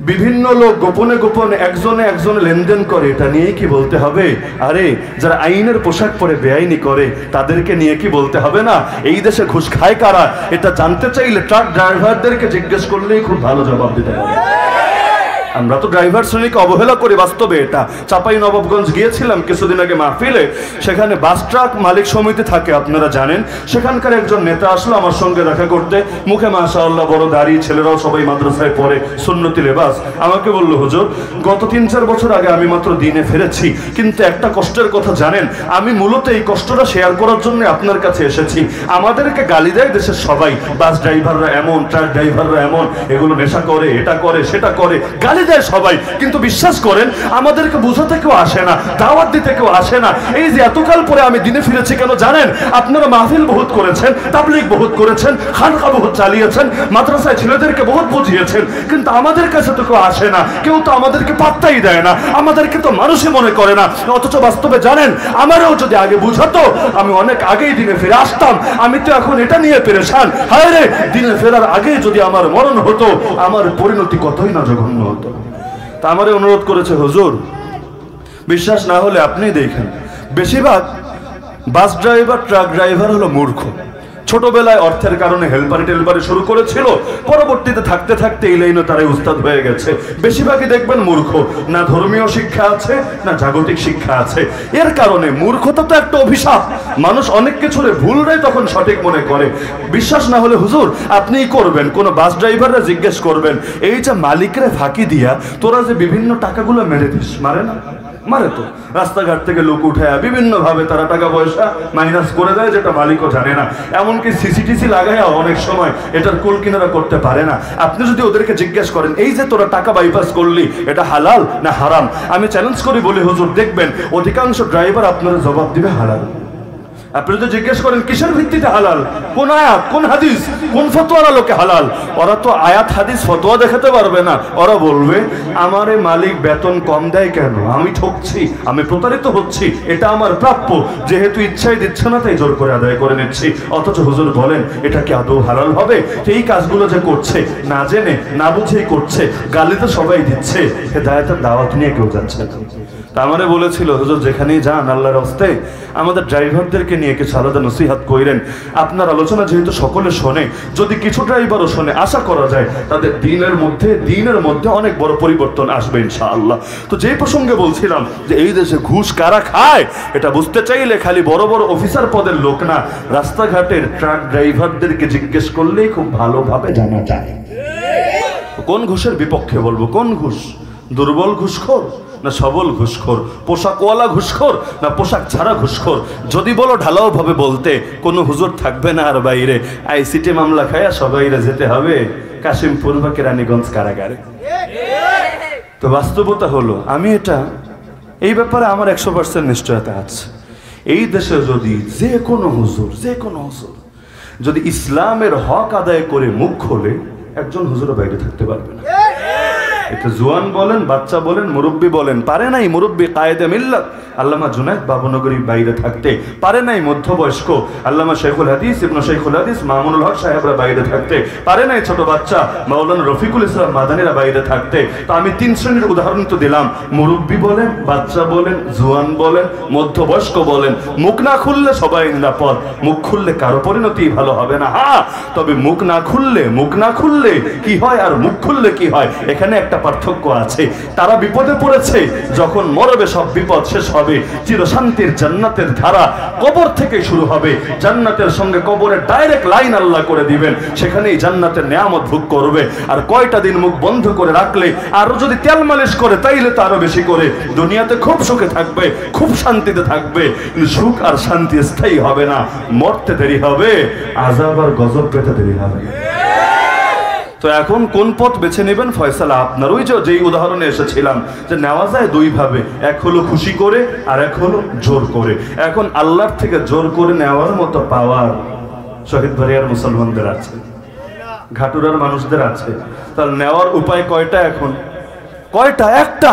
বিভিন্ন লোক গোপনে গোপনে একজনে একজনে লেনদেন করে এটা নিয়ে কি বলতে হবে? আরে যারা আইনের পোশাক পরে বেআইনি করে তাদেরকে নিয়ে কি বলতে হবে না? এই দেশে ঘুষ খায় কারা এটা জানতে চাইলে ট্রাক ড্রাইভারদেরকে জিজ্ঞেস করলেই খুব ভালো জবাব দিতে পারে। আমরা তো ড্রাইভার শ্রেণীকে অবহেলা করি, বাস্তবে এটা। চাপাই নবাবগঞ্জ গিয়েছিলাম কিছুদিন আগে মাহফিলে, সেখানে বাস ট্রাক মালিক সমিতি থাকে আপনারা জানেন। সেখানকার একজন নেতা আসলো আমার সঙ্গে দেখা করতে, মুখে মাশাআল্লাহ বড় দাড়ি, ছেলেরাও সবাই মাদ্রাসায় পড়ে, সুন্নতি লেবাস। আমাকে বললো হুজুর গত 3-4 বছর আগে আমি মাত্র দিনে ফিরেছি, কিন্তু একটা কষ্টের কথা জানেন? আমি মূলত এই কষ্টটা শেয়ার করার জন্য আপনার কাছে এসেছি। আমাদেরকে গালি দেয় দেশের সবাই, বাস ড্রাইভাররা এমন, ট্রাক ড্রাইভাররা এমন, এগুলো নেশা করে, এটা করে, সেটা করে, গালি দেয় সবাই। কিন্তু বিশ্বাস করেন আমাদেরকে বোঝাতে কেউ আসে না, দাওয়াত দিতে কেউ আসে না। এই যে এতকাল পরে আমি দিনে ফিরেছি কেন জানেন? আপনারা মাহফিল বহুত করেছেন, তাবলীগ বহুত করেছেন, খানকা বহুত চালিয়েছেন, মাদ্রাসায় ছেলেদেরকে বহুত বুঝিয়েছেন, কিন্তু আমাদের কাছে তো কেউ আসে না, কেউ তো আমাদেরকে পাত্তাই দেয় না, আমাদেরকে তো মানুষই মনে করে না। অথচ বাস্তবে জানেন আমারও যদি আগে বুঝাতো আমি অনেক আগেই দিনে ফিরে আসতাম। আমি তো এখন এটা নিয়ে পেরেশান, হায় রে দিনে ফেরার আগে যদি আমার মরণ হতো আমার পরিণতি কতই না জঘন্য হতো। তা আমারে অনুরোধ করেছে হুজুর, বিশ্বাস না হলে আপনি দেখেন, বেশিরভাগ বাস ড্রাইভার, ট্রাক ড্রাইভার হলো মূর্খ। ছোটবেলায় অর্থের কারণে হেলপারি টেলপারি শুরু করেছিল, পরবর্তীতে থাকতে থাকতে এই লাইনে তারাই উস্তাদ হয়ে গেছে। বেশিরভাগই দেখবেন মূর্খ, না ধর্মীয় শিক্ষা আছে না জাগতিক শিক্ষা আছে। এর কারণে মূর্খতা তো একটা অভিশাপ, মানুষ অনেক কিছুরে ভুলরাই তখন সঠিক মনে করে। বিশ্বাস না হলে হুজুর আপনিই করবেন, কোন বাস ড্রাইভাররা জিজ্ঞেস করবেন, এই যে মালিকরে ফাঁকি দিয়া তোরা যে বিভিন্ন টাকাগুলো মেরে দিস, মারে না? মারে তো। রাস্তাঘাট থেকে লোক উঠায় বিভিন্ন ভাবে তারা টাকা পয়সা মাইনাস করে দেয়, যেটা মালিকও জানে না। এমনকি সিসিটিসি লাগাইয়া অনেক সময় এটার কুল কিনারা করতে পারে না। আপনি যদি ওদেরকে জিজ্ঞেস করেন এই যে তোরা টাকা বাইপাস করলি এটা হালাল না হারাম, আমি চ্যালেঞ্জ করি বলি হুজুর দেখবেন অধিকাংশ ড্রাইভার আপনারা জবাব দিবে হালাল। আপনি যদি জিজ্ঞেস করেন কিসের ভিত্তিতে হালাল, কোন আয়াত, কোন হাদিস, কোন ফতোয়ার আলোকে হালাল, ওরা তো আয়াত হাদিস ফতোয়া দেখাতে পারবে না। ওরা বলবে আমারে মালিক বেতন কম দেয় কেন, আমি ঠকছি, আমি প্রতারিত হচ্ছি, এটা আমার প্রাপ্য, যেহেতু ইচ্ছাই দিচ্ছে না তাই জোর করে আদায় করে নিচ্ছি। অথচ হুজুর বলেন এটা কি আদৌ হালাল হবে? এই কাজগুলো যে করছে না জেনে না বুঝেই করছে, গালি তো সবাই দিচ্ছে, হেদায়েতের দাওয়াত নিয়ে কেউ যাচ্ছে না। তা আমারে বলেছিল হুজুর যেখানেই যান আল্লাহর রাস্তে আমাদের ড্রাইভারদেরকে নিয়ে কিছু আলাদা নসিহত কইরেন। আপনার আলোচনা যেহেতু সকলে শোনে, যদি কিছু ড্রাইভারও শোনে আশা করা যায় তাদের দিনের মধ্যে অনেক বড় পরিবর্তন আসবে ইনশাআল্লাহ। তো যে প্রসঙ্গে বলছিলাম যে এই দেশে ঘুষ কারা খায় এটা বুঝতে চাইলে খালি বড় বড় অফিসার পদের লোক না, রাস্তাঘাটের ট্রাক ড্রাইভারদেরকে জিজ্ঞেস করলেই খুব ভালোভাবে জানা যায়। কোন ঘুষের বিপক্ষে বলবো? কোন ঘুষ? দুর্বল ঘুষখোর না সবল ঘুষখোর? পোশাকওয়ালা ঘুষখোর না পোশাক ছাড়া ঘুষখোর? যদি বলো ঢালাও ভাবে বলতে কোনো হুজুর থাকবে না আর বাইরে, আইসিটি মামলা খায়া সবাইরে যেতে হবে। কাশিমপুর বা কেরানীগঞ্জ কারাগারে। তো বাস্তবতা হলো, আমি এটা এই ব্যাপারে আমার 100% নিশ্চয়তা আছে, এই দেশে যদি যে কোনো হুজুর যদি ইসলামের হক আদায় করে মুখ খোলে, একজন হুজুরও বাইরে থাকতে পারবে না। এটা জোয়ান বলেন, বাচ্চা বলেন, মুরব্বী বলেন, পারে নাই মুরব্বী কায়েদে মিল্লাত আল্লামা জুনায়েদ বাবনগরী বাইরে থাকতে, পারে নাই মধ্যবয়স্ক আল্লামা শেখুল হাদিস ইবনে শেখুল হাদিস মামুনুল হক সাহেবরা বাইরে থাকতে, পারে নাই ছোট বাচ্চা মাওলানা রফিকুল ইসলাম মাদানীরা বাইরে থাকতে। তো আমি 3 শ্রেণীর উদাহরণ তো দিলাম, মুরব্বী বলেন, বাচ্চা বলেন, জোয়ান বলেন, মধ্যবয়স্ক বলেন। মুখ না খুললে সবাই নিরাপদ, মুখ খুললে কারো পরিণতি ভালো হবে না। হ্যাঁ, তবে মুখ না খুললে কি হয় আর মুখ খুললে কি হয়, এখানে একটা পার্থক্য আছে। তারা বিপদে পড়েছে, যখন মরবে সব বিপদ শেষ হবে, চিরশান্তির জান্নাতের ধারা কবর থেকে শুরু হবে, জান্নাতের সঙ্গে কবরের ডাইরেক্ট লাইন আল্লাহ করে দিবেন, সেখানেই জান্নাতের নিয়ামত ভোগ করবে। আর কয়টা দিন মুখ বন্ধ করে রাখলে, আরো যদি তেল মালিশ করে তাইলে তো আরো বেশি করে, দুনিয়াতে খুব সুখে থাকবে, খুব শান্তিতে থাকবে। সুখ আর শান্তি স্থায়ী হবে না, মরতে দেরি হবে, আযাব আর গজব পেতে দেরি হবে। তো এখন কোন পথ বেছে নেবেন ফয়সালা আপনার। ওই যেই উদাহরণে এসেছিলাম যে নেওয়া যায় 2 ভাবে, এক হলো খুশি করে আর এক হলো জোর করে। এখন আল্লাহর থেকে জোর করে নেওয়ার মতো পাওয়ার শহীদ বাড়িয়ার মুসলমানদের আছে, ঘাটুরার মানুষদের আছে। তাহলে নেওয়ার উপায় কয়টা? এখন কয়টা? একটা,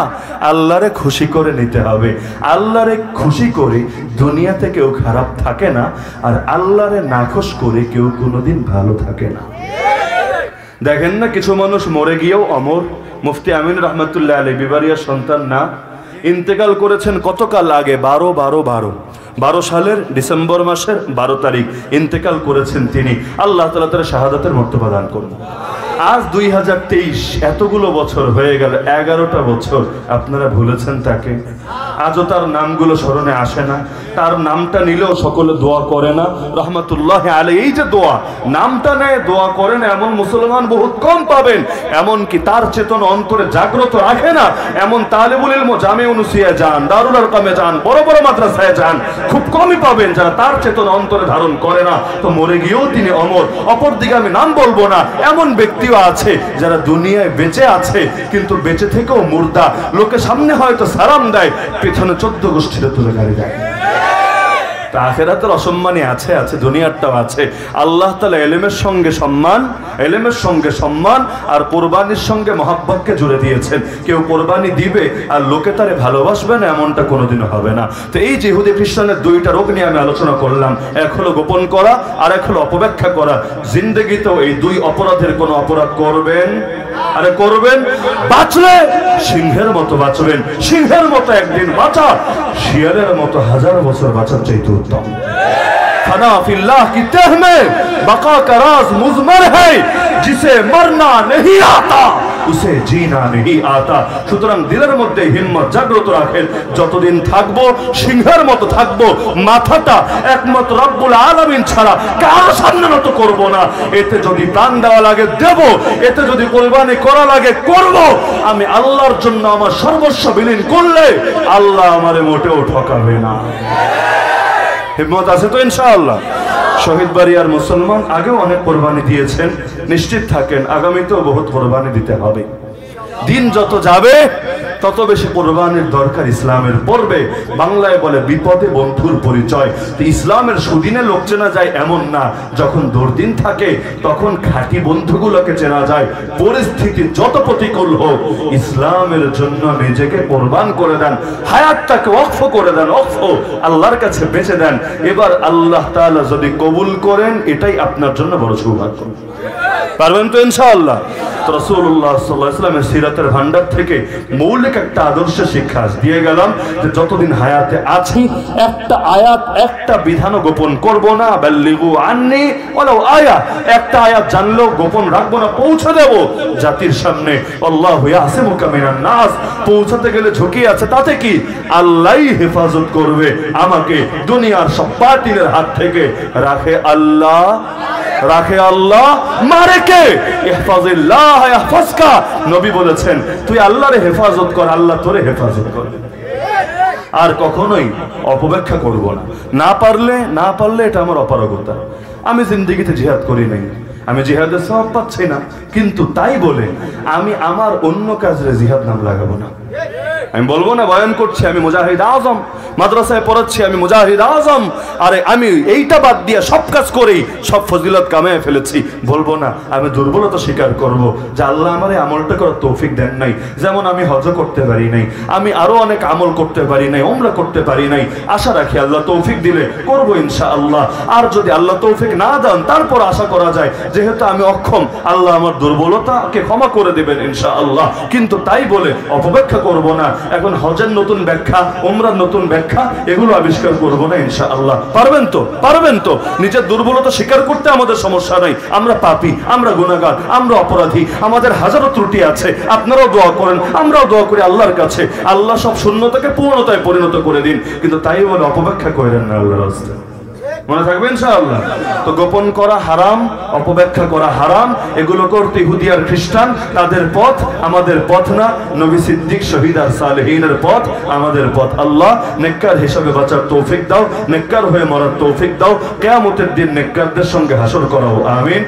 আল্লাহরে খুশি করে নিতে হবে। আল্লাহরে খুশি করে দুনিয়াতে কেউ খারাপ থাকে না, আর আল্লাহরে নাখুশ করে কেউ কোনোদিন ভালো থাকে না। দেখেন না, কিছু মানুষ মরে গিয়েও অমর। মুফতি আমিন রহমতুল্লাহ আলী বিবারিয়ার সন্তান না, ইন্তেকাল করেছেন কতকাল আগে, 12 সালের ডিসেম্বর মাসের 12 তারিখ ইন্তেকাল করেছেন তিনি। আল্লাহ তাআলা তার শাহাদাতের মর্তবা দান করুন। আজ 2023, এতগুলো বছর হয়ে গেল, 11টা বছর আপনারা ভুলেছেন তাকে। আজও তার নামগুলো স্মরণে আসে না, তার নামটা নিলেও সকলে দোয়া করে না রহমতুল্লাহ আলাইহি। এই যে দোয়া, নামটা নেয় দোয়া করে না, এমন মুসলমান বহুত কম পাবেন। এমনকি তার চেতনা অন্তরে জাগ্রত রাখে না এমন তালেবুল ইলম জামে উনুসিয়া যান, দারুল আরকামে যান, বড় বড় মাদ্রাসায় যান, খুব কমই পাবেন যারা তার চেতনা অন্তরে ধারণ করে না। তো মরে গিয়েও তিনি অমর। অপরদিকে আমি নাম বলবো না, এমন ব্যক্তিও আছে যারা দুনিয়ায় বেঁচে আছে কিন্তু বেঁচে থেকেও মুর্দা। লোকে সামনে হয়তো সালাম দেয়, পেছনে 14 গোষ্ঠীতে তুলে গাড়ি দেয়। আখিরাতের অসম্মানই আছে, দুনিয়ারটাও আছে। আল্লাহ তাআলা ইলমের সঙ্গে সম্মান আর কোরবানির সঙ্গে মহব্বতকে জুড়ে দিয়েছেন। কেউ কোরবানি দিবে আর লোকে তারে ভালোবাসবে না, এমনটা কোনোদিনও হবে না। তো এই যে ইহুদি খ্রিস্টানের 2টা রোগ নিয়ে আমি আলোচনা করলাম, এক হলো গোপন করা আর এক হলো অপব্যাখ্যা করা। জিন্দেগিতেও এই 2 অপরাধের কোনো অপরাধ করবেন, বাঁচলে সিংহের মতো বাঁচবেন। সিংহের মতো একদিন বাঁচা শিয়ালের মতো 1000 বছর বাঁচার চাইতে उत्तम। फना फिल्लाह की तह में बका का राज मुज़मर है, जिसे मरना नहीं आता उसे जीना नहीं आता। সুতরাং দিলের মধ্যে হিম্মত জাগ্রত রাখেন, যতদিন থাকবো সিংহের মতো থাকবো, মাথাটা একমাত্র রব্বুল আলামিন ছাড়া কারো সামনে নত করব না। এতে যদি প্রাণ দেওয়া লাগে দেব, এতে যদি কোরবানি করা লাগে করব। আমি আল্লাহর জন্য আমার সর্বস্ব বিলীন করলে আল্লাহ আমারে মোটেও ঠকাবে না। হিম্মত আছে তো ইনশাআল্লাহ। শহীদ বাড়িয়ার মুসলমান আগেও অনেক কোরবানি দিয়েছেন, নিশ্চিত থাকেন আগামীতেও বহুত কোরবানি দিতে হবে। দিন যত যাবে তত বেশি কোরবানির দরকার ইসলামের পড়বে। বাংলায় বলে বিপদে বন্ধুর পরিচয়। তো ইসলামের সুদিনে লোক চেনা যায় এমন না, যখন দুর্দিন থাকে তখন খাঁটি বন্ধুগুলোকে চেনা যায়। পরিস্থিতি যত প্রতিকূল হোক ইসলামের জন্য নিজেকে কোরবান করে দেন, হায়াতটাকে ওয়াকফ করে দেন, আল্লাহর কাছে বেঁচে দেন। এবার আল্লাহ তাআলা যদি কবুল করেন এটাই আপনার জন্য বড় সৌভাগ্য। পারবেন তো ইনশাআল্লাহ। তো রাসূলুল্লাহ সাল্লাল্লাহু আলাইহি ওয়াসাল্লামের সিরাতের ভান্ডার থেকে মৌলিক একটা আদর্শ শিক্ষা দিয়ে গেলাম যে যতদিন হায়াতে আছি একটা আয়াত একটা বিধান গোপন করব না। বাল্লিগু আন্নি ওয়ালাউ আয়া, একটা আয়াত জানলেও গোপন রাখবো না, পৌঁছে দেব জাতির সামনে। আল্লাহু ইয়াসিমুকা মিনান নাস, পৌঁছাতে গেলে ঝুঁকি আছে, তাতে কি আল্লাহই হেফাজত করবে আমাকে দুনিয়ার সব বাতিলের হাত থেকে। রাখে আল্লাহ, মারে কে? ইহফাজিল্লাহ ইয়াহফাজকা। নবী বলেছেন তুই আল্লাহরে হেফাজত কর, আল্লাহ তোরে হেফাজত করবে। আর কখনোই অপব্যাখ্যা করব না। না পারলে এটা আমার অপারগতা। আমি জিন্দেগিতে জিহাদ করি নাই, আমি জিহাদের সওয়াব পাচ্ছি না, কিন্তু তাই বলে আমি আমার অন্য কাজে জিহাদ নাম লাগাবো না। আমি বলবো না বয়ান করছি আমি মুজাহিদ আজম, মাদ্রাসায় পড়াচ্ছি আমি মুজাহিদ আজম, আরে আমি এইটা বাদ দিয়ে সব কাজ করেই সব ফজিলত কামায় ফেলেছি। বলবো না, আমি দুর্বলতা স্বীকার করব যে আল্লাহ আমার এই আমলটা করার তৌফিক দেন নাই। যেমন আমি হজ করতে পারি নাই, আমি আরো অনেক আমল করতে পারি নাই, ওমরা করতে পারি নাই। আশা রাখি আল্লাহ তৌফিক দিলে করবো ইনশাআল্লাহ। আর যদি আল্লাহ তৌফিক না দেন তারপর আশা করা যায় যেহেতু আমি অক্ষম, আল্লাহ আমার দুর্বলতাকে ক্ষমা করে দেবেন ইনশাআল্লাহ। কিন্তু তাই বলে অপব্যাখ্যা করব না। এখন হজের নতুন ব্যাখ্যা, ওমরার নতুন ব্যাখ্যা এগুলো আবিষ্কার করব না ইনশাআল্লাহ। পারবেন তো? পারবেন তো? নিজের দুর্বলতা স্বীকার করতে আমাদের সমস্যা নাই। আমরা পাপী, আমরা গুনাহগার, আমরা অপরাধী, আমাদের হাজারো ত্রুটি আছে। আপনারাও দোয়া করেন, আমরাও দোয়া করি আল্লাহর কাছে, আল্লাহ সব শূন্যতাকে পূর্ণতায় পরিণত করে দিন। কিন্তু তাই বলে অপব্যাখ্যা করেন না আল্লাহর রাস্তায়, মনে থাকবে ইনশাআল্লাহ। তো গোপন করা হারাম, অপব্যাখ্যা করা হারাম, এগুলো করতে ইহুদি আর খ্রিস্টান তাদের পথ, আমাদের পথ না। নবী সিদ্দিক, শহীদ আর সালেহীনের পথ আমাদের পথ। আল্লাহ নেককার হিসাবে বাঁচার তৌফিক দাও, নেককার হয়ে মরার তৌফিক দাও, কিয়ামতের দিন নেককারদের সঙ্গে হাসর করাও, আমিন।